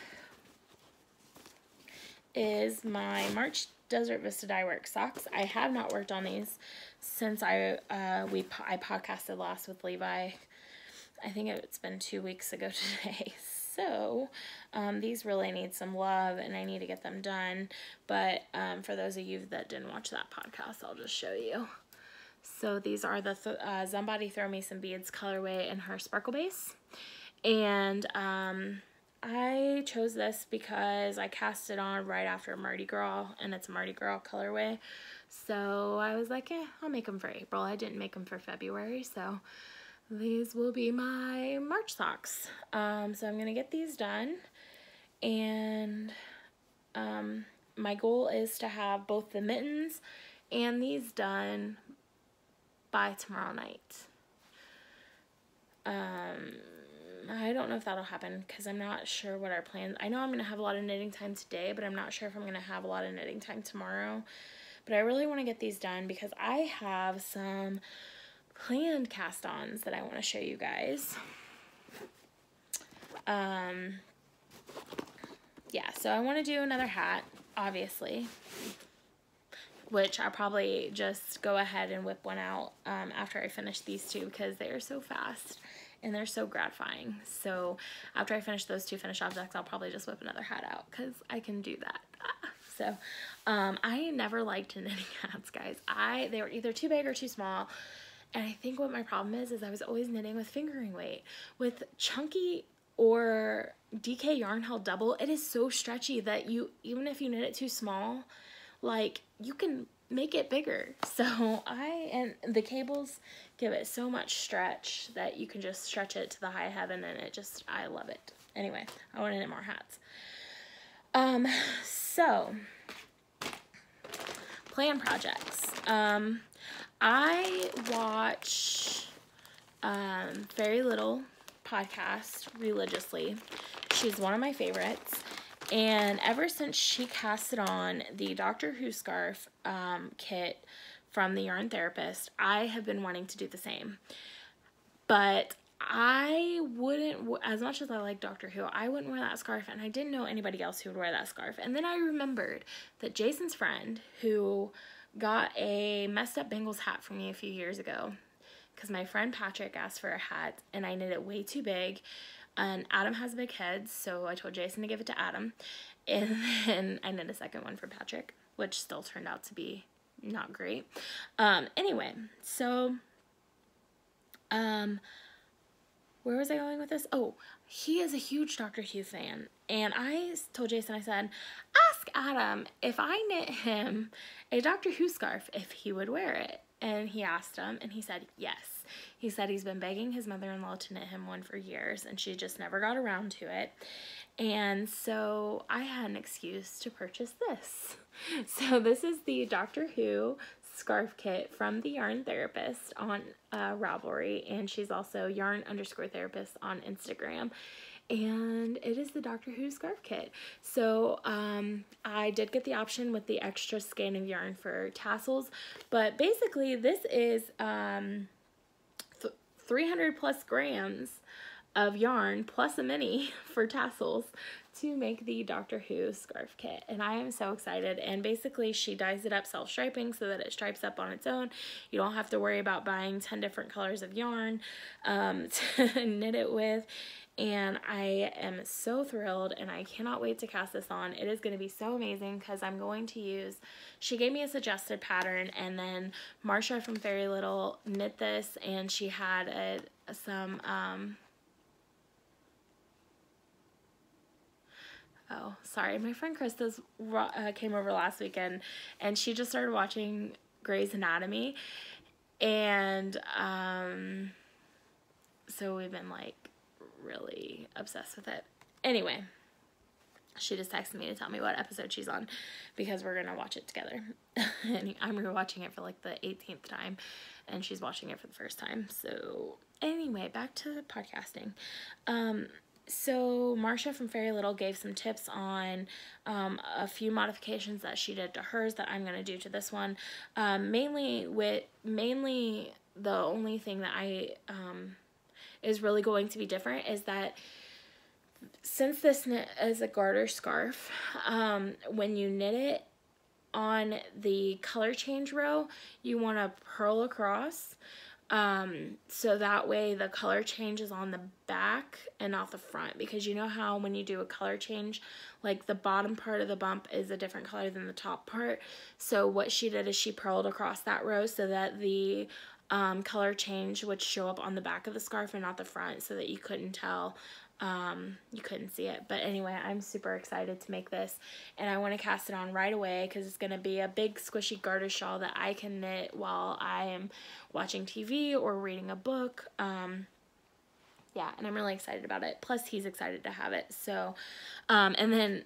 is my March Desert Vista Dye Work socks. I have not worked on these since I podcasted last with Levi. I think it's been 2 weeks ago today. So these really need some love, and I need to get them done. But for those of you that didn't watch that podcast, I'll just show you. So these are the Somebody Throw Me Some Beads colorway in her sparkle base. And I chose this because I cast it on right after Mardi Gras, and it's a Mardi Gras colorway. So I was like, I'll make them for April. I didn't make them for February, so these will be my March socks. So I'm going to get these done, and my goal is to have both the mittens and these done by tomorrow night. I don't know if that'll happen because I'm not sure what our plans. I know I'm going to have a lot of knitting time today, but I'm not sure if I'm going to have a lot of knitting time tomorrow. But I really want to get these done because I have some planned cast-ons that I want to show you guys. Yeah, so I want to do another hat, obviously, which I'll probably just go ahead and whip one out after I finish these two because they are so fast and they're so gratifying. So after I finish those 2 finished objects, I'll probably just whip another hat out because I can do that. So I never liked knitting hats, guys. They were either too big or too small. And I think what my problem is I was always knitting with fingering weight. With chunky or DK yarn held double, it is so stretchy that even if you knit it too small, like, you can make it bigger. So and the cables give it so much stretch that you can just stretch it to the high heaven, and I love it. Anyway, I want to knit more hats. So plan projects. I watch Very Little podcast religiously. She's one of my favorites. And ever since she casted on the Doctor Who scarf kit from the Yarn Therapist. I have been wanting to do the same, but I wouldn't, as much as I like Doctor Who, I wouldn't wear that scarf, and I didn't know anybody else who would wear that scarf. And then I remembered that Jason's friend, who got a messed up Bengals hat for me a few years ago, because my friend Patrick asked for a hat, and I knit it way too big, and Adam has a big head, so I told Jason to give it to Adam, and then I knit a second one for Patrick, which still turned out to be not great. Anyway, so, where was I going with this? Oh, he is a huge Doctor Who fan, and I told Jason, I said, ask Adam if I knit him a Doctor Who scarf, if he would wear it. And he asked him, and he said yes. He said he's been begging his mother-in-law to knit him one for years, and she just never got around to it. And so I had an excuse to purchase this. So this is the Doctor Who scarf kit from the Yarn Therapist on Ravelry, and she's also yarn_therapist on Instagram. And it is the Doctor Who scarf kit. So I did get the option with the extra skein of yarn for tassels, but basically this is 300 plus grams of yarn plus a mini for tassels to make the Doctor Who scarf kit, and I am so excited. And basically she dyes it up self-striping so that it stripes up on its own. You don't have to worry about buying 10 different colors of yarn to knit it with. And I am so thrilled, and I cannot wait to cast this on. It is going to be so amazing because I'm going to use, she gave me a suggested pattern, and then Marsha from Fairy Little knit this, and she had some oh, sorry, my friend Krista's came over last weekend, and she just started watching Grey's Anatomy, and so we've been like really obsessed with it. Anyway, she just texted me to tell me what episode she's on because we're gonna watch it together. And I'm rewatching it for like the 18th time, and she's watching it for the first time. So anyway, back to podcasting. So Marsha from Fairy Little gave some tips on a few modifications that she did to hers that I'm gonna do to this one. Mainly the only thing that I is really going to be different is that since this knit is a garter scarf, when you knit it on the color change row, you want to purl across, so that way the color change is on the back and not the front, because you know how when you do a color change, like the bottom part of the bump is a different color than the top part. So what she did is she purled across that row so that the color change would show up on the back of the scarf and not the front, so that you couldn't tell, you couldn't see it. But anyway, I'm super excited to make this, and I want to cast it on right away because it's going to be a big squishy garter shawl that I can knit while I am watching TV or reading a book. Yeah, and I'm really excited about it. Plus, he's excited to have it. So, and then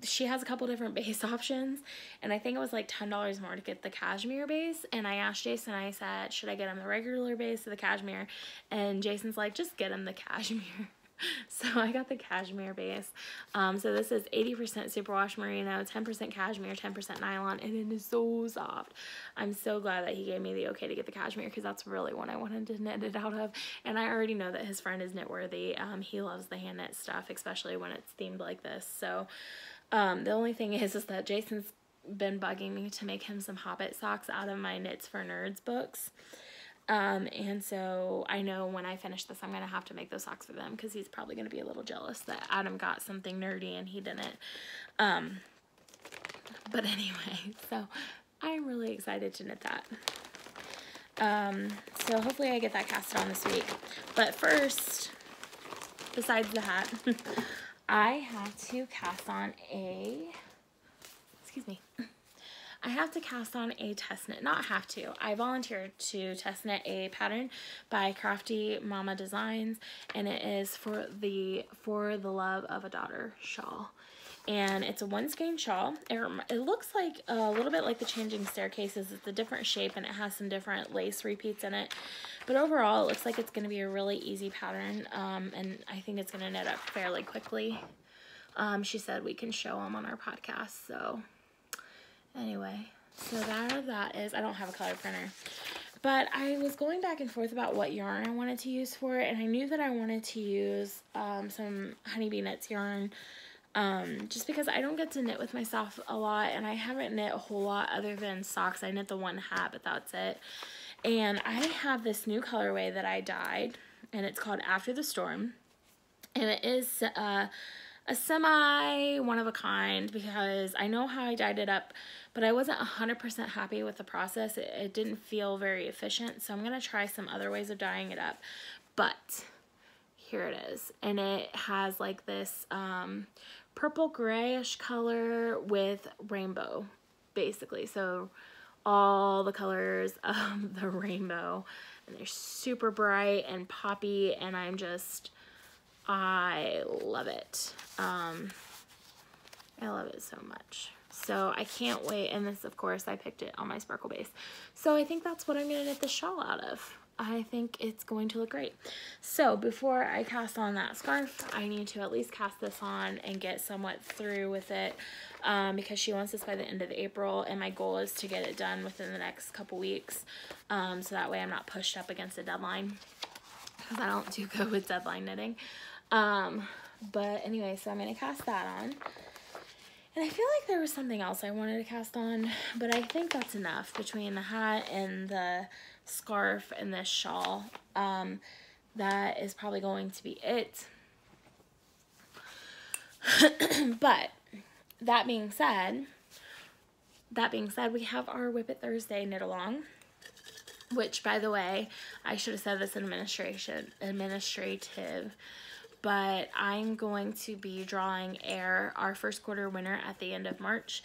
she has a couple different base options, and I think it was like $10 more to get the cashmere base. And I asked Jason, I said, should I get him the regular base or the cashmere? And Jason's like, just get him the cashmere. So I got the cashmere base. So this is 80% superwash merino, 10% cashmere, 10% nylon, and it is so soft. I'm so glad that he gave me the okay to get the cashmere, because that's really what I wanted to knit it out of. And I already know that his friend is knit worthy. He loves the hand knit stuff, especially when it's themed like this. So the only thing is that Jason's been bugging me to make him some Hobbit socks out of my Knits for Nerds books. And so I know when I finish this, I'm going to have to make those socks for them, because he's probably going to be a little jealous that Adam got something nerdy and he didn't. But anyway, so I'm really excited to knit that. So hopefully I get that casted on this week. But first, besides the hat, I have to cast on I have to cast on a test knit. Not have to. I volunteered to test knit a pattern by Crafty Mama Designs, and it is for the Love of a Daughter shawl. And it's a one skein shawl. It looks like a little bit like the Changing Staircases. It's a different shape, and it has some different lace repeats in it. But overall, it looks like it's going to be a really easy pattern, and I think it's going to knit up fairly quickly. She said we can show them on our podcast, so anyway, So that is, I don't have a color printer. But I was going back and forth about what yarn I wanted to use for it, and I knew that I wanted to use some Honeybee Knits yarn, just because I don't get to knit with myself a lot, and I haven't knit a whole lot other than socks. I knit the one hat, but that's it. And I have this new colorway that I dyed, and it's called After the Storm, and it is a semi one of a kind, because I know how I dyed it up, but I wasn't 100% happy with the process. It didn't feel very efficient, so I'm going to try some other ways of dyeing it up. But here it is, and it has like this purple grayish color with rainbow, basically. So all the colors of the rainbow, and they're super bright and poppy, and I love it. I love it so much. So I can't wait. And this, of course, I picked it on my sparkle base. So I think that's what I'm going to knit the shawl out of. I think it's going to look great. So before I cast on that scarf, I need to at least cast this on and get somewhat through with it, because she wants this by the end of April, and my goal is to get it done within the next couple weeks, so that way I'm not pushed up against a deadline, because I don't do good with deadline knitting. But anyway, so I'm going to cast that on. And I feel like there was something else I wanted to cast on, but I think that's enough between the hat and the scarf and this shawl. That is probably going to be it. But that being said, we have our Whip It Thursday knit along, which, by the way, I should have said this in administrative, but I'm going to be drawing our first quarter winner at the end of March,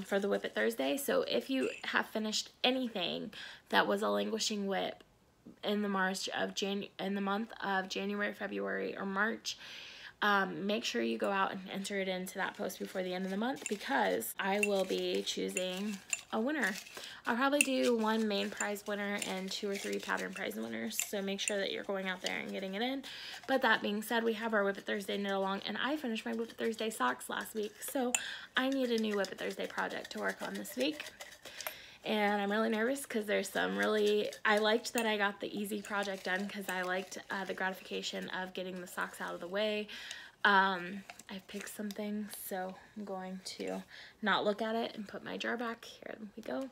for the Whip It Thursday. So if you have finished anything that was a languishing whip in the month of January, February, or March, make sure you go out and enter it into that post before the end of the month, because I will be choosing a winner. I'll probably do one main prize winner and 2 or 3 pattern prize winners, so make sure that you're going out there and getting it in. But that being said, we have our Whip It Thursday knit along, and I finished my Whip It Thursday socks last week, so I need a new Whip It Thursday project to work on this week. And I'm really nervous because there's I liked that I got the easy project done, because I liked the gratification of getting the socks out of the way. I've picked some things, so I'm going to not look at it and put my jar back. Here we go.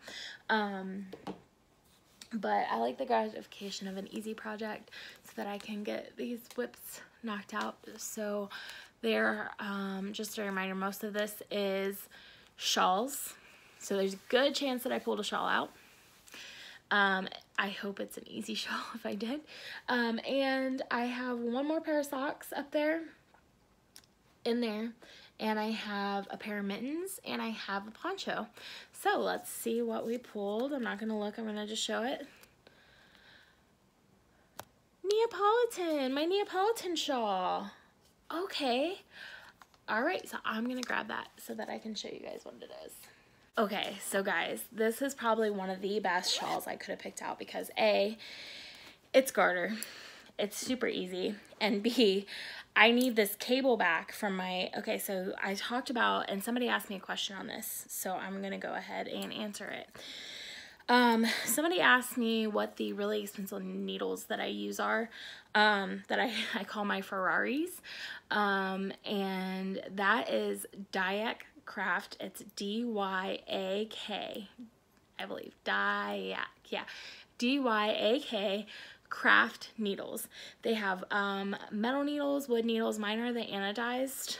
But I like the gratification of an easy project so that I can get these whips knocked out. So they're, just a reminder, most of this is shawls. So there's a good chance that I pulled a shawl out. I hope it's an easy shawl if I did. And I have one more pair of socks up there, in there, and I have a pair of mittens, and I have a poncho. So let's see what we pulled. I'm not gonna look, I'm gonna just show it. Neapolitan, my Neapolitan shawl. Okay. All right, so I'm gonna grab that so that I can show you guys what it is. Okay, so guys, this is probably one of the best shawls I could have picked out, because A, it's garter, it's super easy, and B, I need this cable back from my, okay, so I talked about, and somebody asked me a question on this, so I'm going to go ahead and answer it. Somebody asked me what the really expensive needles that I use are, that I call my Ferraris, and that is Dyak Craft. It's D-Y-A-K, I believe, Dyak, yeah, D-Y-A-K Craft needles. They have metal needles, wood needles. Mine are the anodized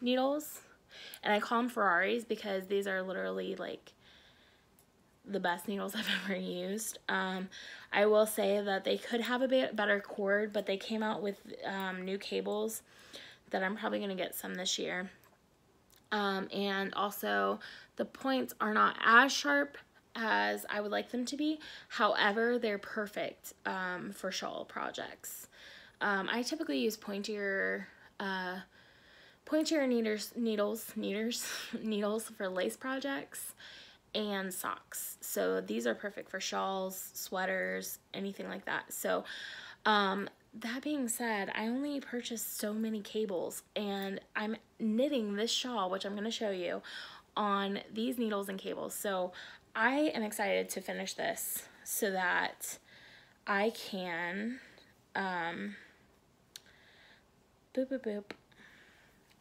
needles, and I call them Ferraris because these are literally like the best needles I've ever used. I will say that they could have a bit better cord, but they came out with new cables that I'm probably going to get some this year. And also the points are not as sharp as I would like them to be. However, they're perfect for shawl projects. I typically use pointier needles for lace projects and socks. So these are perfect for shawls, sweaters, anything like that. So that being said, I only purchased so many cables, and I'm knitting this shawl, which I'm going to show you, on these needles and cables. So I am excited to finish this so that I can, boop, boop, boop.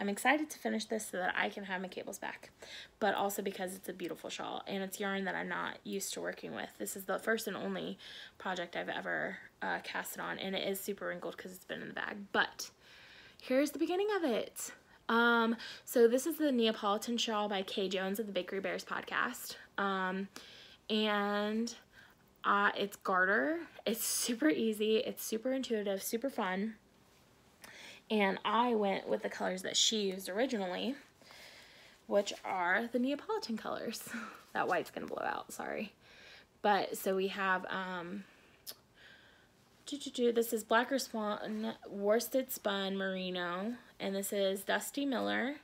I'm excited to finish this so that I can have my cables back, but also because it's a beautiful shawl and it's yarn that I'm not used to working with. This is the first and only project I've ever cast it on, and it is super wrinkled because it's been in the bag, but here's the beginning of it. So this is the Neapolitan shawl by Kay Jones of the Bakery Bears podcast, and it's garter. It's super easy, it's super intuitive, super fun. And I went with the colors that she used originally, which are the Neapolitan colors. That white's gonna blow out, sorry. But, so we have, this is Blacker Swan Worsted Spun Merino, and this is Dusty Miller.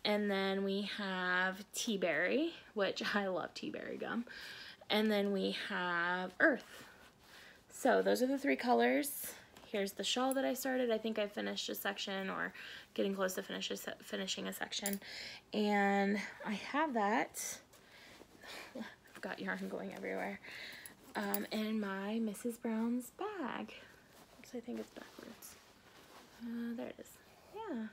And then we have Tea Berry, which I love tea berry gum. And then we have Earth. So those are the three colors. Here's the shawl that I started. I think I finished a section or getting close to finishing a section. And I have that. I've got yarn going everywhere. In my Mrs. Brown's bag. Oops, I think it's backwards. There it is. Yeah.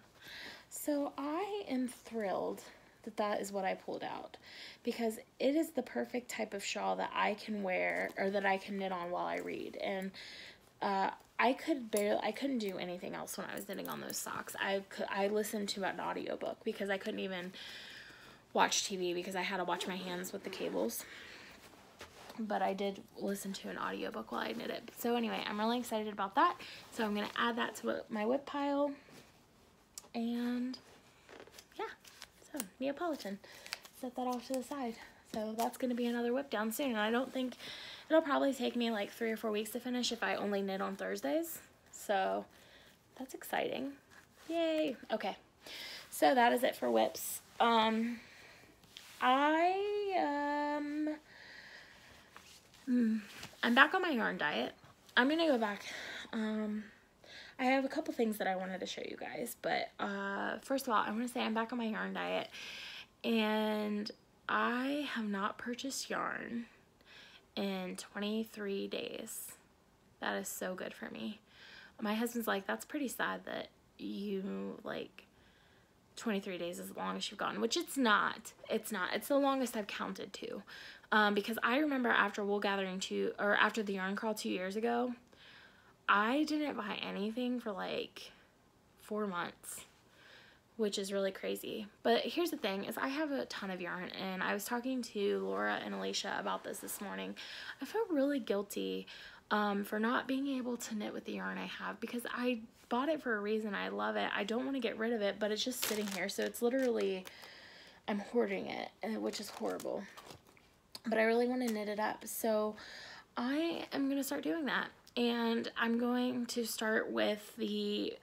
So I am thrilled that that is what I pulled out, because it is the perfect type of shawl that I can wear, or that I can knit on while I read. And I couldn't do anything else when I was knitting on those socks. I listened to an audiobook because I couldn't even watch TV because I had to watch my hands with the cables. But I did listen to an audiobook while I knit it. So anyway, I'm really excited about that. So I'm going to add that to my whip pile. And yeah, so Neapolitan. Set that off to the side. So that's going to be another whip down soon. And I don't think, it'll probably take me like 3 or 4 weeks to finish if I only knit on Thursdays. So that's exciting. Yay. Okay. So that is it for whips. I'm back on my yarn diet. I'm going to go back. I have a couple things that I wanted to show you guys, but first of all, I want to say I'm back on my yarn diet, and I have not purchased yarn in 23 days. That is so good for me. My husband's like, that's pretty sad that you, like, 23 days is as long as you've gone, which it's not. It's not. It's the longest I've counted to. Because I remember after Wool Gathering after the yarn crawl 2 years ago, I didn't buy anything for like 4 months, which is really crazy. But here's the thing, is I have a ton of yarn, and I was talking to Laura and Alicia about this morning. I feel really guilty for not being able to knit with the yarn I have, because I bought it for a reason. I love it. I don't want to get rid of it, but it's just sitting here, so it's literally, I'm hoarding it, which is horrible. But I really want to knit it up, so I am going to start doing that. And I'm going to start with the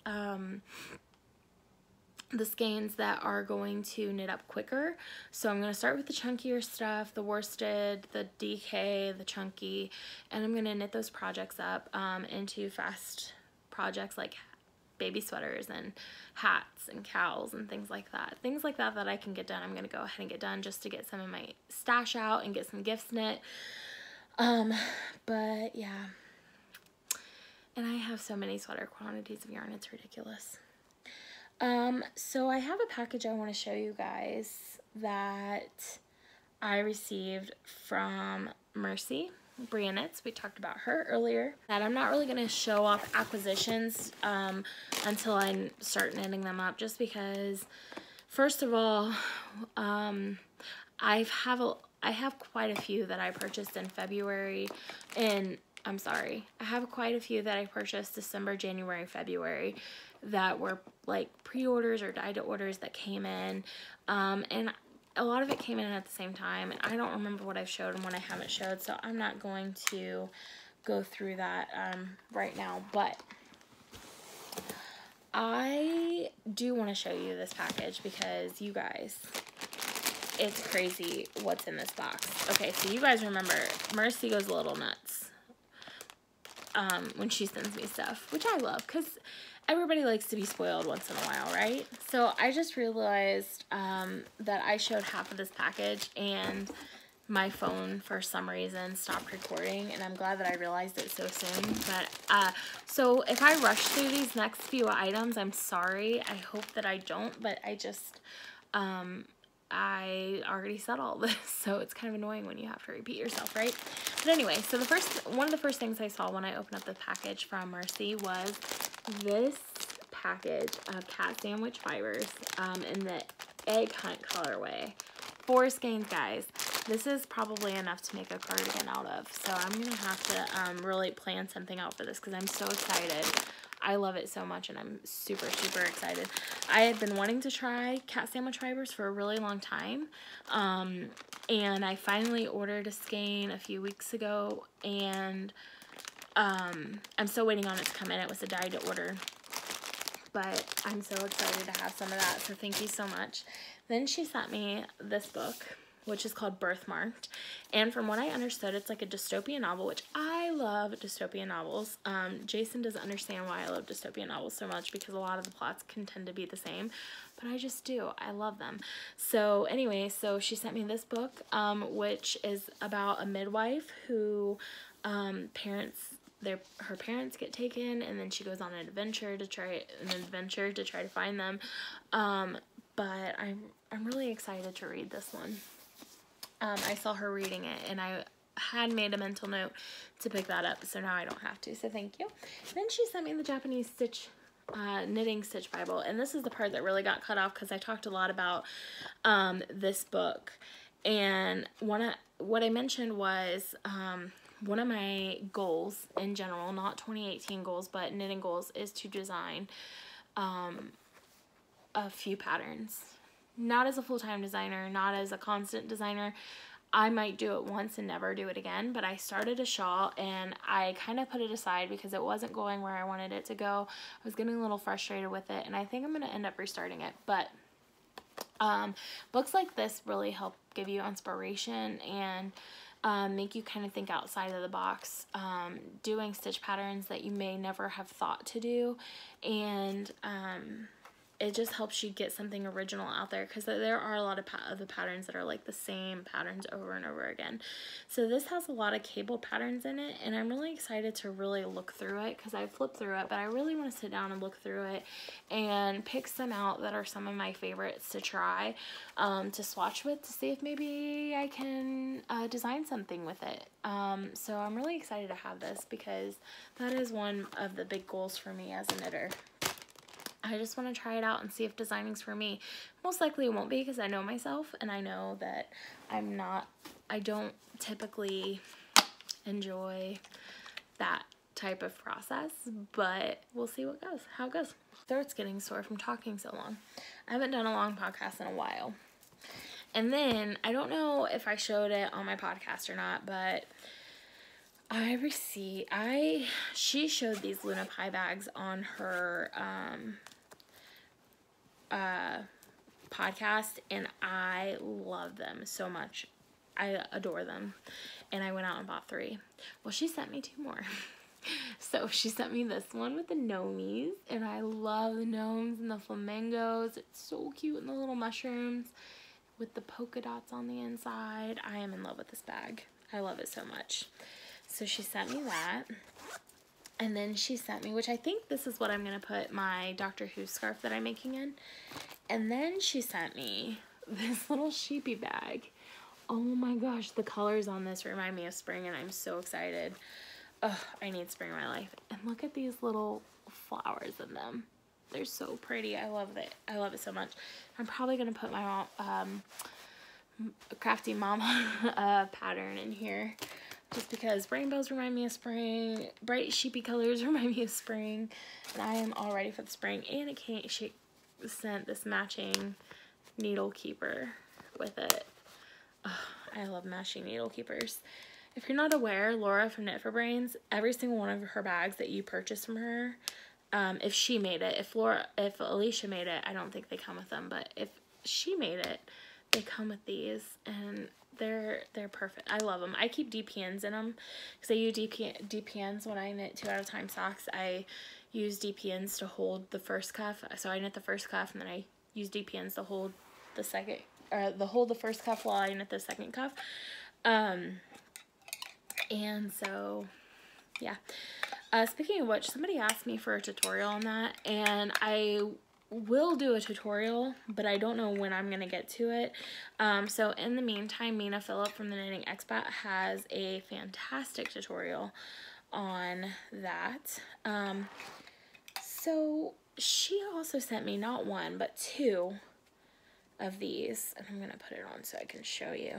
skeins that are going to knit up quicker. So I'm going to start with the chunkier stuff, the worsted, the DK, the chunky, and I'm going to knit those projects up into fast projects like baby sweaters and hats and cowls and things like that. Things like that that I can get done, I'm going to go ahead and get done just to get some of my stash out and get some gifts knit. But yeah. And I have so many sweater quantities of yarn, it's ridiculous. So I have a package I want to show you guys that I received from Mercy Bria Knits. We talked about her earlier. And I'm not really going to show off acquisitions until I start knitting them up, just because, first of all, I have quite a few that I purchased in February, I have quite a few that I purchased December, January, February that were like pre-orders or dyed orders that came in, and a lot of it came in at the same time, and I don't remember what I've showed and what I haven't showed, so I'm not going to go through that right now, but I do want to show you this package because, you guys, it's crazy what's in this box. Okay, so you guys remember, Mercy goes a little nuts when she sends me stuff, which I love, because everybody likes to be spoiled once in a while, right? So I just realized that I showed half of this package and my phone for some reason stopped recording, and I'm glad that I realized it so soon. But so if I rush through these next few items, I'm sorry. I hope that I don't, but I just I already said all this, so it's kind of annoying when you have to repeat yourself, right? But anyway, so one of the first things I saw when I opened up the package from Mercy was this package of cat sandwich fibers in the egg hunt colorway. 4 skeins, guys. This is probably enough to make a cardigan out of, so I'm gonna have to really plan something out for this because I'm so excited. I love it so much, and I'm super, super excited. I had been wanting to try cat sandwich fibers for a really long time, and I finally ordered a skein a few weeks ago, and I'm still waiting on it to come in. It was a die-to-order, but I'm so excited to have some of that, so thank you so much. Then she sent me this book, which is called Birthmarked, and from what I understood, it's like a dystopian novel, which I love dystopian novels. Jason doesn't understand why I love dystopian novels so much, because a lot of the plots can tend to be the same, but I just do. I love them. So anyway, so she sent me this book, which is about a midwife who her parents get taken, and then she goes on an adventure to try to find them. But I'm really excited to read this one. I saw her reading it, and I had made a mental note to pick that up, so now I don't have to, so thank you. Then she sent me the Japanese knitting stitch Bible, and this is the part that really got cut off because I talked a lot about this book, and what I mentioned was one of my goals in general, not 2018 goals, but knitting goals, is to design a few patterns. Not as a full-time designer, not as a constant designer. I might do it once and never do it again, but I started a shawl and I kind of put it aside because it wasn't going where I wanted it to go. I was getting a little frustrated with it, and I think I'm going to end up restarting it. But books like this really help give you inspiration and make you kind of think outside of the box, doing stitch patterns that you may never have thought to do, and it just helps you get something original out there, because there are a lot of the patterns that are like the same patterns over and over again. So this has a lot of cable patterns in it, and I'm really excited to really look through it, because I flipped through it, but I really want to sit down and look through it and pick some out that are some of my favorites to try, to swatch with, to see if maybe I can design something with it. So I'm really excited to have this, because that is one of the big goals for me as a knitter. I just want to try it out and see if designing's for me. Most likely it won't be, because I know myself, and I know that I don't typically enjoy that type of process, but we'll see how it goes. Throat's getting sore from talking so long. I haven't done a long podcast in a while. And then, I don't know if I showed it on my podcast or not, but she showed these Luna Pie bags on her podcast, and I love them so much. I adore them, and I went out and bought 3. Well, she sent me 2 more. So she sent me this one with the gnomies, and I love the gnomes and the flamingos. It's so cute, and the little mushrooms with the polka dots on the inside. I am in love with this bag. I love it so much. So she sent me that, and then she sent me, which I think this is what I'm going to put my Doctor Who scarf that I'm making in, and then she sent me this little sheepy bag. Oh my gosh, the colors on this remind me of spring, and I'm so excited. Ugh, I need spring in my life. And look at these little flowers in them. They're so pretty. I love it. I love it so much. I'm probably going to put my Crafty Mama pattern in here, just because rainbows remind me of spring, bright sheepy colors remind me of spring, and I am all ready for the spring. And she sent this matching needle keeper with it. Oh, I love matching needle keepers. If you're not aware, Laura from Knit for Brains, every single one of her bags that you purchase from her, if she made it, if Alicia made it, I don't think they come with them, but if she made it, they come with these, and they're perfect. I love them. I keep DPNs in them, because I use DPNs when I knit 2 at a time socks. I use DPNs to hold the first cuff. So I knit the first cuff, and then I use DPNs to hold the second, or hold the first cuff while I knit the second cuff. And so, yeah. Speaking of which, somebody asked me for a tutorial on that, and I will do a tutorial, but I don't know when I'm going to get to it. So in the meantime, Mina Phillip from the Knitting Expat has a fantastic tutorial on that. So she also sent me not one, but two of these, and I'm going to put it on so I can show you,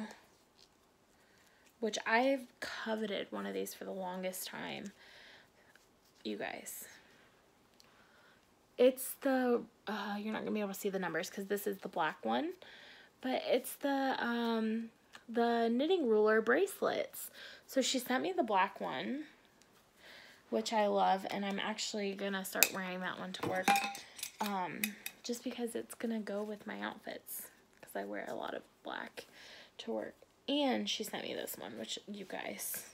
which I've coveted one of these for the longest time. You guys, it's the, you're not going to be able to see the numbers because this is the black one, but it's the knitting ruler bracelets. So she sent me the black one, which I love, and I'm actually going to start wearing that one to work, just because it's going to go with my outfits, because I wear a lot of black to work. And she sent me this one, which, you guys,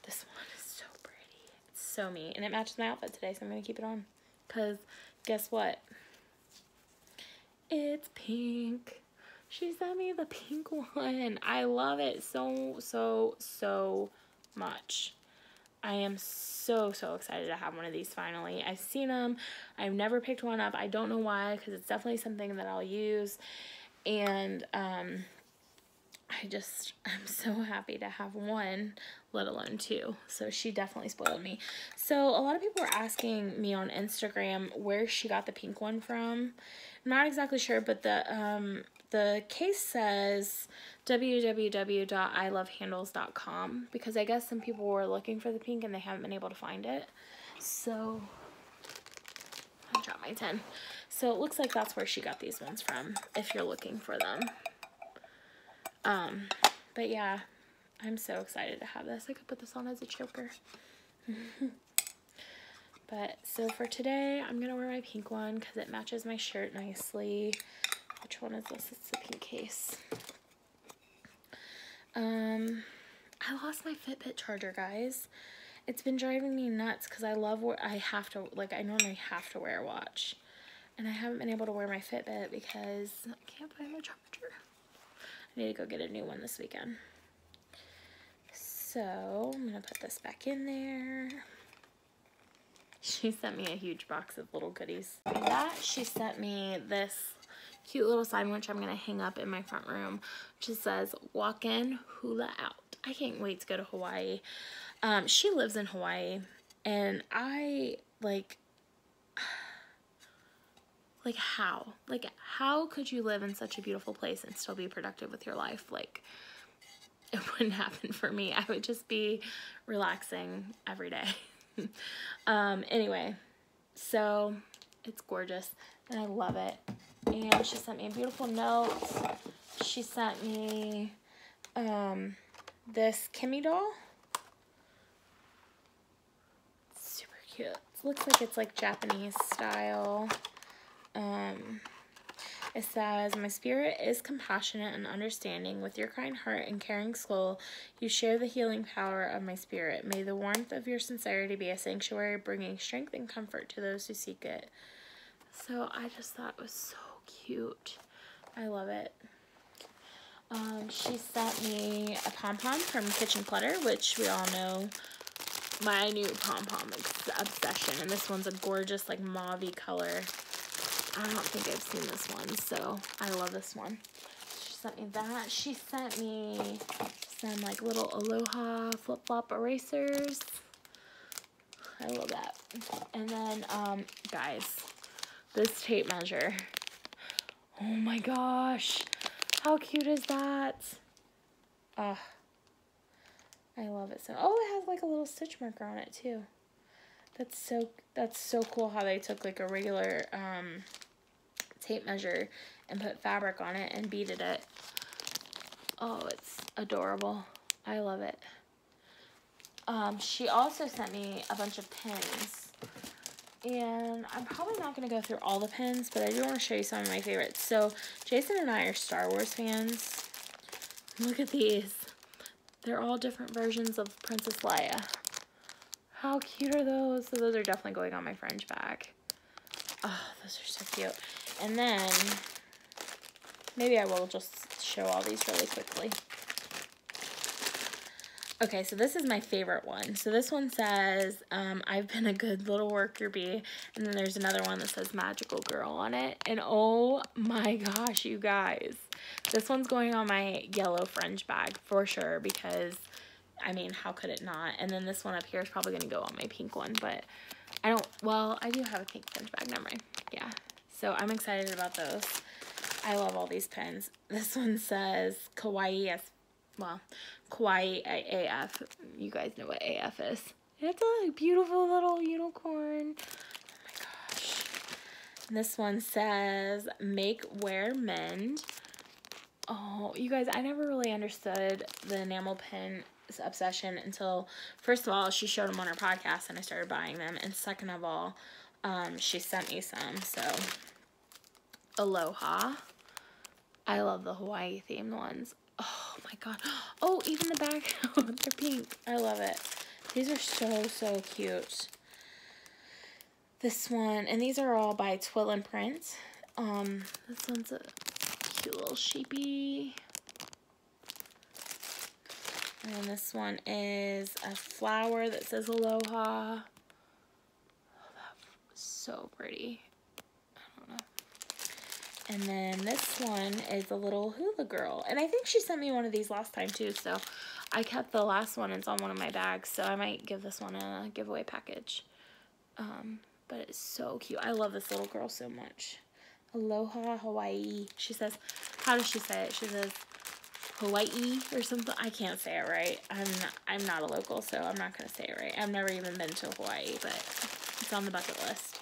this one is so pretty. It's so me, and it matches my outfit today, so I'm going to keep it on, because guess what? It's pink. She sent me the pink one. I love it so, so, so much. I am so, so excited to have one of these finally. I've seen them. I've never picked one up. I don't know why, because it's definitely something that I'll use. And I'm so happy to have one, let alone two. So she definitely spoiled me. So a lot of people were asking me on Instagram where she got the pink one from. I'm not exactly sure, but the case says www.ilovehandles.com, because I guess some people were looking for the pink and they haven't been able to find it. So I dropped my 10. So it looks like that's where she got these ones from, if you're looking for them. But yeah, I'm so excited to have this. I could put this on as a choker. But so for today, I'm gonna wear my pink one because it matches my shirt nicely. Which one is this? It's the pink case. I lost my Fitbit charger, guys. It's been driving me nuts because I normally have to wear a watch. And I haven't been able to wear my Fitbit because I can't find my charger. I need to go get a new one this weekend. So I'm going to put this back in there. She sent me a huge box of little goodies. For that, she sent me this cute little sign, which I'm going to hang up in my front room, which says, walk in, hula out. I can't wait to go to Hawaii. She lives in Hawaii, and I, how could you live in such a beautiful place and still be productive with your life? Like, it wouldn't happen for me. I would just be relaxing every day. Anyway, so it's gorgeous, and I love it. And she sent me a beautiful note. She sent me this Kimmy doll. It's super cute. It looks like it's like Japanese style. It says, my spirit is compassionate and understanding. With your kind heart and caring soul, you share the healing power of my spirit. May the warmth of your sincerity be a sanctuary, bringing strength and comfort to those who seek it. So I just thought it was so cute. I love it. She sent me a pom-pom from Kitchen Clutter, which we all know my new pom-pom obsession. And this one's a gorgeous, like, mauve-y color. I don't think I've seen this one, so I love this one. She sent me that. She sent me some, like, little Aloha flip-flop erasers. I love that. And then, guys, this tape measure. Oh my gosh. How cute is that? I love it so. Oh, it has, like, a little stitch marker on it, too. That's so cool how they took, like, a regular, tape measure and put fabric on it and beaded it. Oh, it's adorable. I love it. She also sent me a bunch of pins, and I'm probably not going to go through all the pins, but I do want to show you some of my favorites. So Jason and I are Star Wars fans. Look at these. They're all different versions of Princess Leia. How cute are those? So those are definitely going on my fringe bag. Oh, those are so cute. And then, maybe I will just show all these really quickly. Okay, so this is my favorite one. So this one says, I've been a good little worker bee. And then there's another one that says magical girl on it. And oh my gosh, you guys. This one's going on my yellow fringe bag for sure because, I mean, how could it not? And then this one up here is probably going to go on my pink one. But I don't, well, I do have a pink fringe bag. Never mind. Yeah. So I'm excited about those. I love all these pins. This one says kawaii kawaii AF. You guys know what AF is. It's a beautiful little unicorn. Oh my gosh. And this one says make, wear, mend. Oh, you guys, I never really understood the enamel pin obsession until, first of all, she showed them on her podcast and I started buying them. And second of all, she sent me some. So, aloha. I love the Hawaii themed ones. Oh my god. Oh, even the back. They're pink. I love it. These are so cute. This one, and these are all by Twill and Print. This one's a cute little sheepy. And then this one is a flower that says aloha. Oh, that's so pretty. And then this one is a little hula girl. And I think she sent me one of these last time too. So I kept the last one. It's on one of my bags. So I might give this one a giveaway package. But it's so cute. I love this little girl so much. Aloha Hawaii. She says, how does she say it? She says Hawaii or something. I can't say it right. I'm not a local, so I'm not going to say it right. I've never even been to Hawaii, but it's on the bucket list.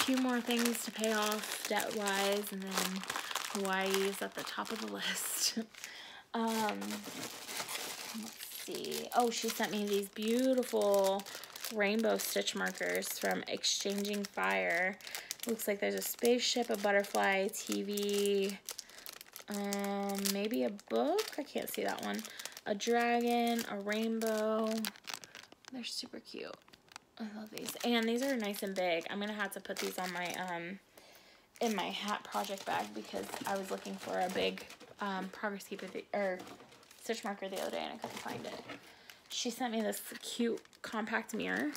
Few more things to pay off debt-wise, and then Hawaii is at the top of the list. Let's see. Oh, she sent me these beautiful rainbow stitch markers from Exchanging Fire. Looks like there's a spaceship, a butterfly, TV, maybe a book. I can't see that one. A dragon, a rainbow. They're super cute. I love these. And these are nice and big. I'm going to have to put these on my, in my hat project bag because I was looking for a big, progress keeper, or stitch marker the other day and I couldn't find it. She sent me this cute compact mirror.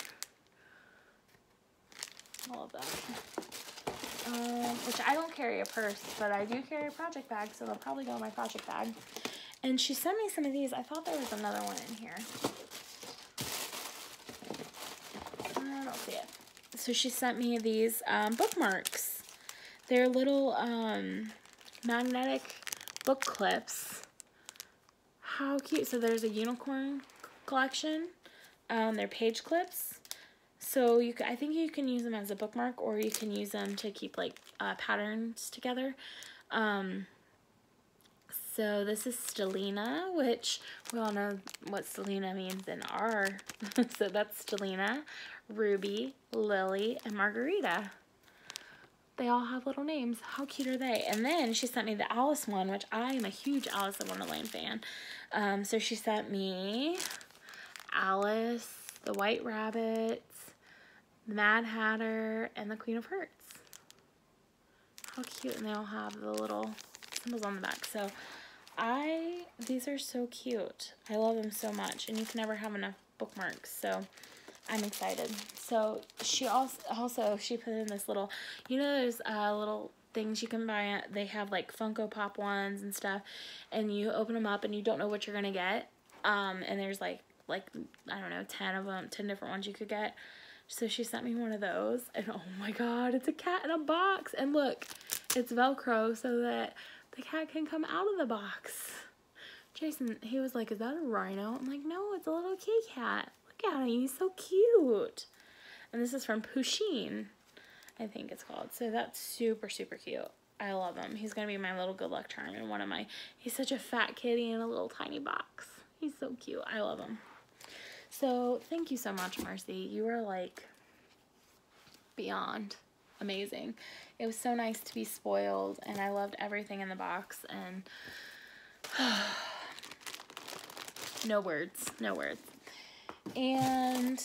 I love that. Which I don't carry a purse, but I do carry a project bag, so they'll probably go in my project bag. And she sent me some of these. I thought there was another one in here. I don't see it. So she sent me these bookmarks. They're little magnetic book clips. How cute. So there's a unicorn collection. They're page clips. So you can, I think you can use them as a bookmark, or you can use them to keep like patterns together. So this is Stellina, which we all know what Stellina means in R. So that's Stellina, Ruby, Lily, and Margarita. They all have little names. How cute are they? And then she sent me the Alice one, which I am a huge Alice in Wonderland fan. So she sent me Alice, the White Rabbit, the Mad Hatter, and the Queen of Hearts. How cute. And they all have the little symbols on the back. So these are so cute. I love them so much. And you can never have enough bookmarks. So I'm excited. So she also she put in this little, you know, there's little things you can buy. They have like Funko Pop ones and stuff. And you open them up and you don't know what you're going to get. And there's like, I don't know, 10 of them, 10 different ones you could get. So she sent me one of those, and oh my god, it's a cat in a box, and look, it's Velcro so that the cat can come out of the box. Jason, he was like, is that a rhino? I'm like, no, it's a little kitty cat. Look at him, he's so cute. And this is from Pusheen, I think it's called. So that's super cute. I love him. He's gonna be my little good luck charm in one of my, he's such a fat kitty in a little tiny box. He's so cute. I love him. So thank you so much, Marcy. You are like beyond amazing. It was so nice to be spoiled, and I loved everything in the box, and no words. And,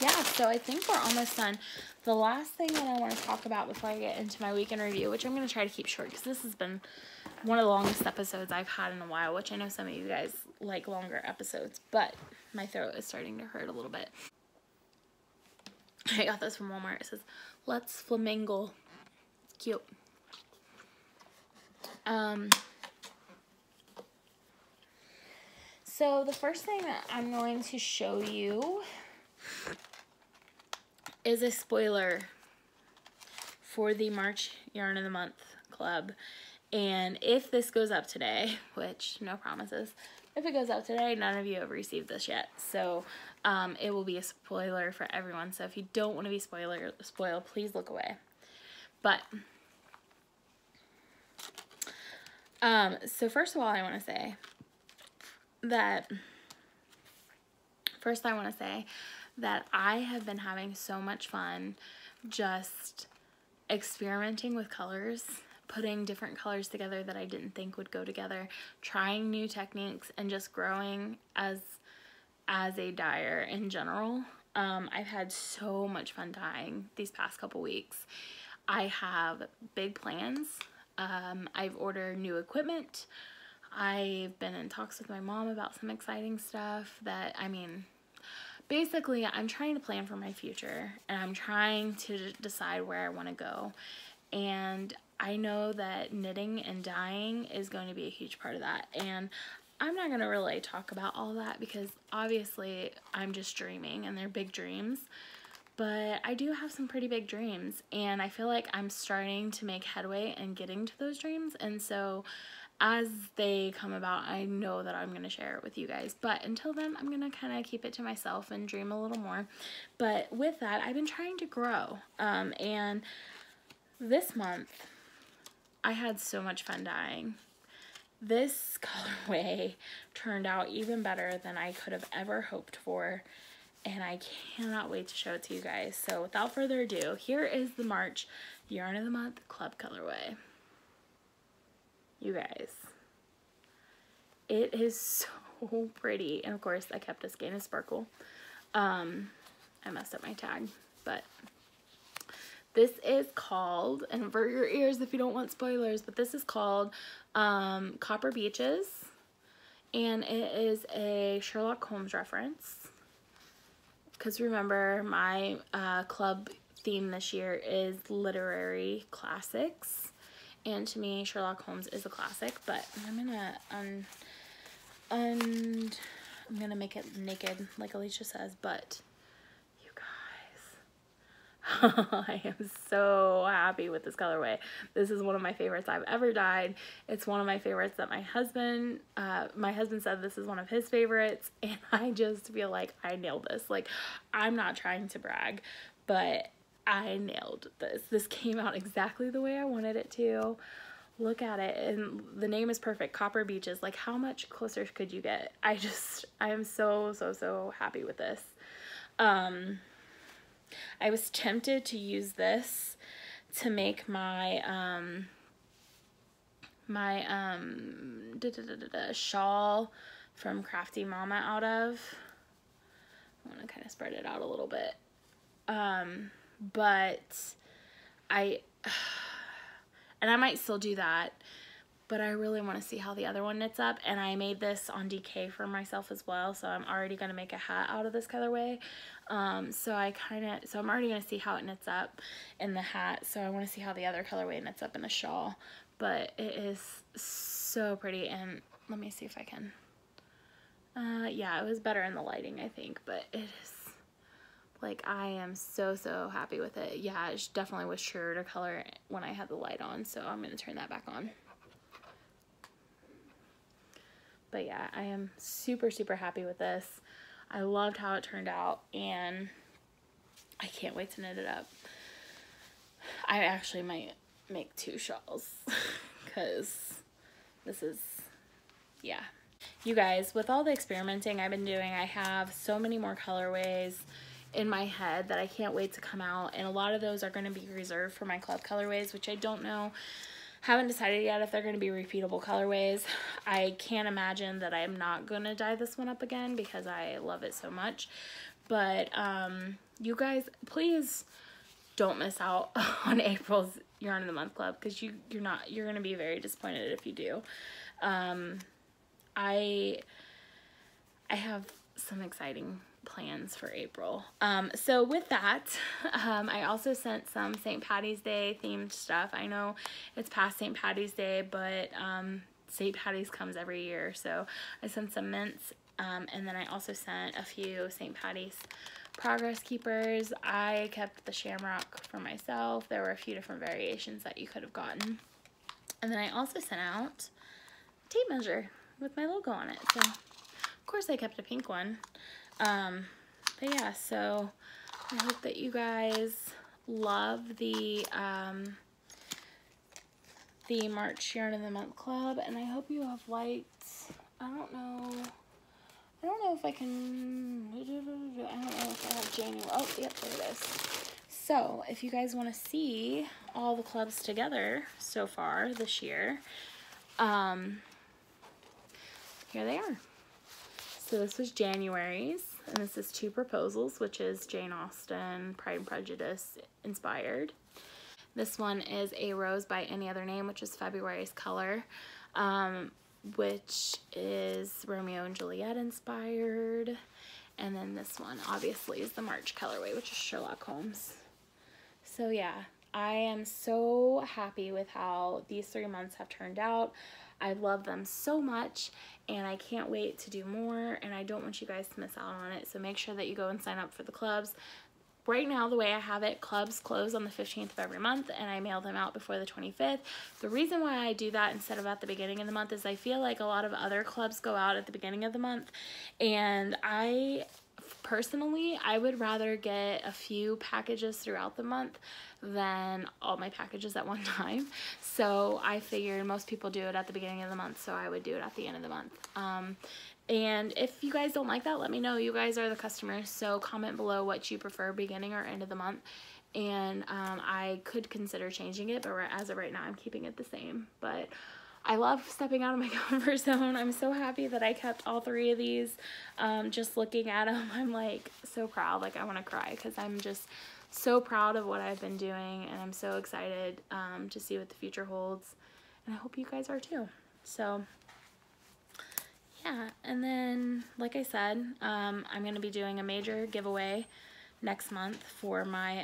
yeah, so I think we're almost done. The last thing that I want to talk about before I get into my weekend review, which I'm going to try to keep short because this has been one of the longest episodes I've had in a while, which I know some of you guys like longer episodes, but my throat is starting to hurt a little bit. I got this from Walmart. It says, "Let's flamingo." It's cute. So the first thing that I'm going to show you is a spoiler for the March Yarn of the Month Club. And if this goes up today, which no promises, if it goes up today, none of you have received this yet. So it will be a spoiler for everyone. So if you don't want to be spoiled, please look away. But so first of all, I want to say that I have been having so much fun just experimenting with colors, putting different colors together that I didn't think would go together, trying new techniques, and just growing as a dyer in general. I've had so much fun dyeing these past couple weeks. I have big plans. I've ordered new equipment. I've been in talks with my mom about some exciting stuff that, I mean, basically I'm trying to plan for my future, and I'm trying to decide where I want to go. And I know that knitting and dyeing is going to be a huge part of that. And I'm not going to really talk about all that because obviously I'm just dreaming and they're big dreams. But I do have some pretty big dreams, and I feel like I'm starting to make headway in getting to those dreams. And so as they come about, I know that I'm going to share it with you guys. But until then, I'm going to kind of keep it to myself and dream a little more. But with that, I've been trying to grow. And this month, I had so much fun dyeing. This colorway turned out even better than I could have ever hoped for. And I cannot wait to show it to you guys. So without further ado, here is the March Yarn of the Month Club colorway. You guys, it is so pretty. And of course, I kept a skein of sparkle. I messed up my tag, but this is called, and avert your ears if you don't want spoilers, but this is called Copper Beaches, and it is a Sherlock Holmes reference. Because remember, my club theme this year is literary classics. And to me, Sherlock Holmes is a classic, but I'm gonna I'm gonna make it naked, like Alicia says. But you guys, I am so happy with this colorway. This is one of my favorites I've ever dyed. It's one of my favorites that my husband said this is one of his favorites, and I just feel like I nailed this. Like, I'm not trying to brag, but I nailed this. This came out exactly the way I wanted it to. Look at it, and the name is perfect, Copper Beaches. Like, how much closer could you get? I am so happy with this. I was tempted to use this to make my shawl from Crafty Mama out of. I want to kind of spread it out a little bit. But I might still do that, but I really want to see how the other one knits up. And I made this on DK for myself as well, so I'm already going to make a hat out of this colorway. So I'm already going to see how it knits up in the hat, so I want to see how the other colorway knits up in the shawl. But it is so pretty, and let me see if I can. Yeah, it was better in the lighting, I think, but it is, like, I am so happy with it. Yeah, it definitely was truer to color when I had the light on, so I'm going to turn that back on. But yeah, I am super happy with this. I loved how it turned out, and I can't wait to knit it up. I actually might make 2 shawls because this is, yeah. You guys, with all the experimenting I've been doing, I have so many more colorways in my head that I can't wait to come out, and a lot of those are going to be reserved for my club colorways, which I don't know Haven't decided yet if they're going to be repeatable colorways. I can't imagine that I'm not going to dye this one up again because I love it so much. But you guys, please don't miss out on April's Yarn of the Month Club, because you're going to be very disappointed if you do. I have some exciting plans for April. So with that, I also sent some St. Patty's Day themed stuff. I know it's past St. Patty's Day, but St. Patty's comes every year. So I sent some mints, and then I also sent a few St. Patty's Progress Keepers. I kept the Shamrock for myself. There were a few different variations that you could have gotten. And then I also sent out a tape measure with my logo on it. So of course I kept a pink one. But yeah, so I hope that you guys love the March Yarn of the Month Club, and I hope you have liked, I don't know if I can, I don't know if I have January, oh, yep, there it is. So, if you guys want to see all the clubs together so far this year, here they are. So this was January's, and this is Two Proposals, which is Jane Austen, Pride and Prejudice inspired. This one is A Rose by Any Other Name, which is February's color, which is Romeo and Juliet inspired. And then this one obviously is the March colorway, which is Sherlock Holmes. So yeah, I am so happy with how these 3 months have turned out. I love them so much, and I can't wait to do more, and I don't want you guys to miss out on it. So make sure that you go and sign up for the clubs. Right now, the way I have it, clubs close on the 15th of every month, and I mail them out before the 25th. The reason why I do that instead of at the beginning of the month is I feel like a lot of other clubs go out at the beginning of the month, and personally, I would rather get a few packages throughout the month than all my packages at one time. So I figured most people do it at the beginning of the month, so I would do it at the end of the month. And if you guys don't like that, let me know. You guys are the customers, so comment below what you prefer, beginning or end of the month. And I could consider changing it, but as of right now, I'm keeping it the same. But I love stepping out of my comfort zone. I'm so happy that I kept all 3 of these. Just looking at them, I'm like so proud. Like I want to cry because I'm just so proud of what I've been doing, and I'm so excited to see what the future holds. And I hope you guys are too. So yeah, and then like I said, I'm going to be doing a major giveaway next month for my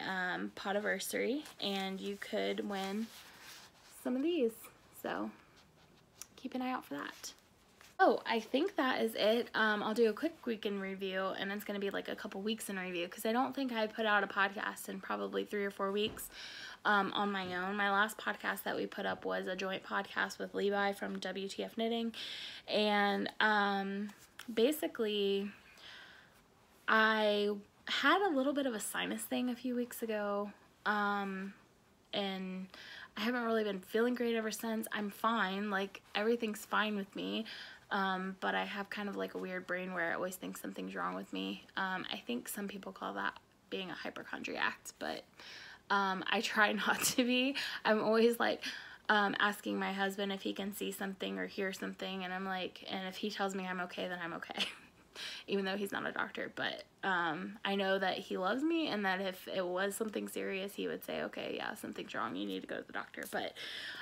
podiversary, and you could win some of these. So keep an eye out for that. Oh, I think that is it. I'll do a quick week in review, and it's going to be like a couple weeks in review because I don't think I put out a podcast in probably 3 or 4 weeks on my own. My last podcast that we put up was a joint podcast with Levi from WTF Knitting, and basically I had a little bit of a sinus thing a few weeks ago, and I haven't really been feeling great ever since. I'm fine, like everything's fine with me, but I have kind of like a weird brain where I always think something's wrong with me. I think some people call that being a hypochondriac, but I try not to be. I'm always like asking my husband if he can see something or hear something, and I'm like, and if he tells me I'm okay, then I'm okay. Even though he's not a doctor, but I know that he loves me, and that if it was something serious, he would say, okay, yeah, something's wrong, you need to go to the doctor. But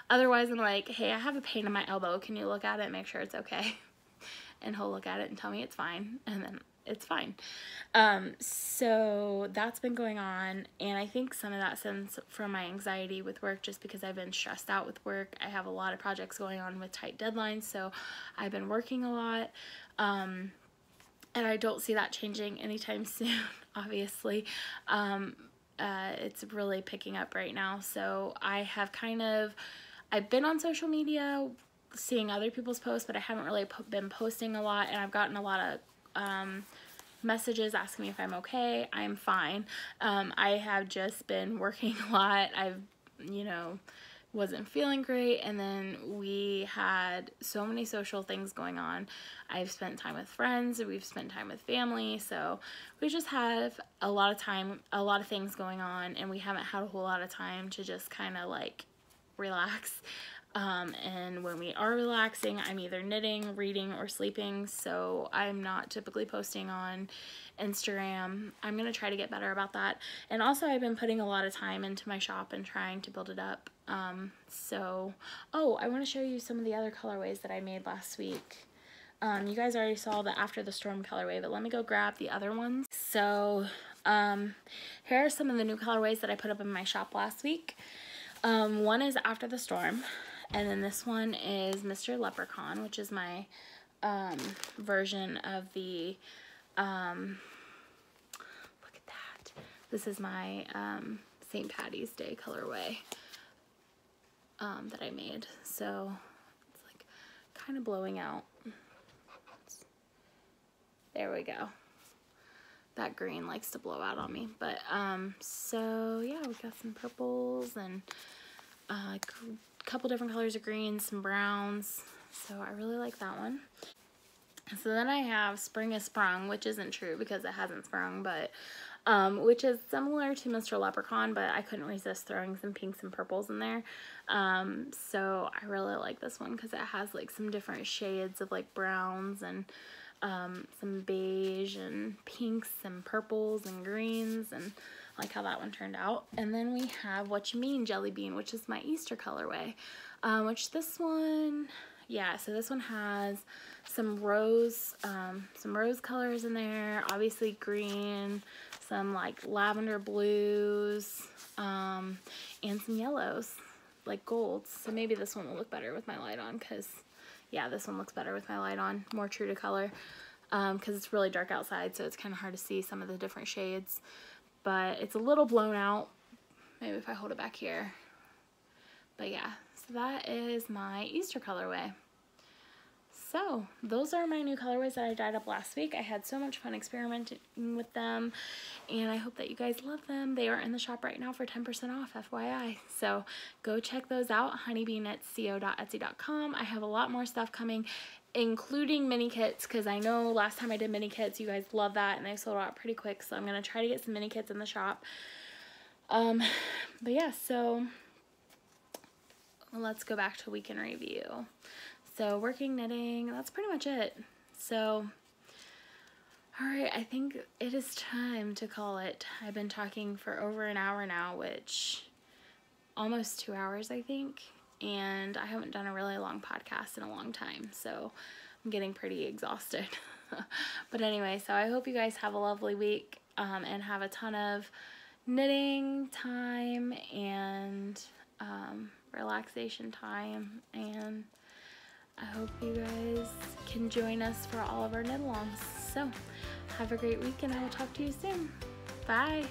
otherwise, I'm like, hey, I have a pain in my elbow, can you look at it and make sure it's okay? And he'll look at it and tell me it's fine, and then it's fine. So that's been going on, and I think some of that stems from my anxiety with work, just because I've been stressed out with work. I have a lot of projects going on with tight deadlines, so I've been working a lot. And I don't see that changing anytime soon, obviously. It's really picking up right now. So I have I've been on social media seeing other people's posts, but I haven't really been posting a lot, and I've gotten a lot of messages asking me if I'm okay. I'm fine. I have just been working a lot. Wasn't feeling great, and then we had so many social things going on. I've spent time with friends, we've spent time with family, so we just have a lot of time, a lot of things going on, and we haven't had a whole lot of time to just kind of like relax. And when we are relaxing, I'm either knitting, reading, or sleeping, so I'm not typically posting on Instagram. I'm going to try to get better about that. And also, I've been putting a lot of time into my shop and trying to build it up. Oh, I want to show you some of the other colorways that I made last week. You guys already saw the After the Storm colorway, but let me go grab the other ones. So, here are some of the new colorways that I put up in my shop last week. One is After the Storm. And then this one is Mr. Leprechaun, which is my version of the, look at that. This is my St. Patty's Day colorway that I made. So it's like kind of blowing out. There we go. That green likes to blow out on me. But so yeah, we got some purples and couple different colors of greens, some browns, so I really like that one. So then I have Spring is Sprung, which isn't true because it hasn't sprung, but which is similar to Mr. Leprechaun, but I couldn't resist throwing some pinks and purples in there. So I really like this one because it has like some different shades of like browns and some beige and pinks and purples and greens, and I like how that one turned out. And then we have What You Mean Jelly Bean, which is my Easter colorway, which this one, yeah, so this one has some rose colors in there, obviously green, some like lavender blues, and some yellows, like golds. So maybe this one will look better with my light on, because yeah, this one looks better with my light on, more true to color, because it's really dark outside, so it's kind of hard to see some of the different shades. But it's a little blown out, maybe if I hold it back here. But yeah, so that is my Easter colorway. So those are my new colorways that I dyed up last week. I had so much fun experimenting with them, and I hope that you guys love them. They are in the shop right now for 10% off, FYI. So go check those out, honeybeenknitsco.etsy.com. I have a lot more stuff coming, including mini kits, because I know last time I did mini kits, you guys love that, and they sold out pretty quick, so I'm going to try to get some mini kits in the shop. But yeah, so let's go back to week in review. So working, knitting, that's pretty much it. So, alright, I think it is time to call it. I've been talking for over an hour now, which, almost 2 hours, I think. And I haven't done a really long podcast in a long time, so I'm getting pretty exhausted. But anyway, so I hope you guys have a lovely week, and have a ton of knitting time and relaxation time, and I hope you guys can join us for all of our knit alongs. So have a great week, and I will talk to you soon. Bye.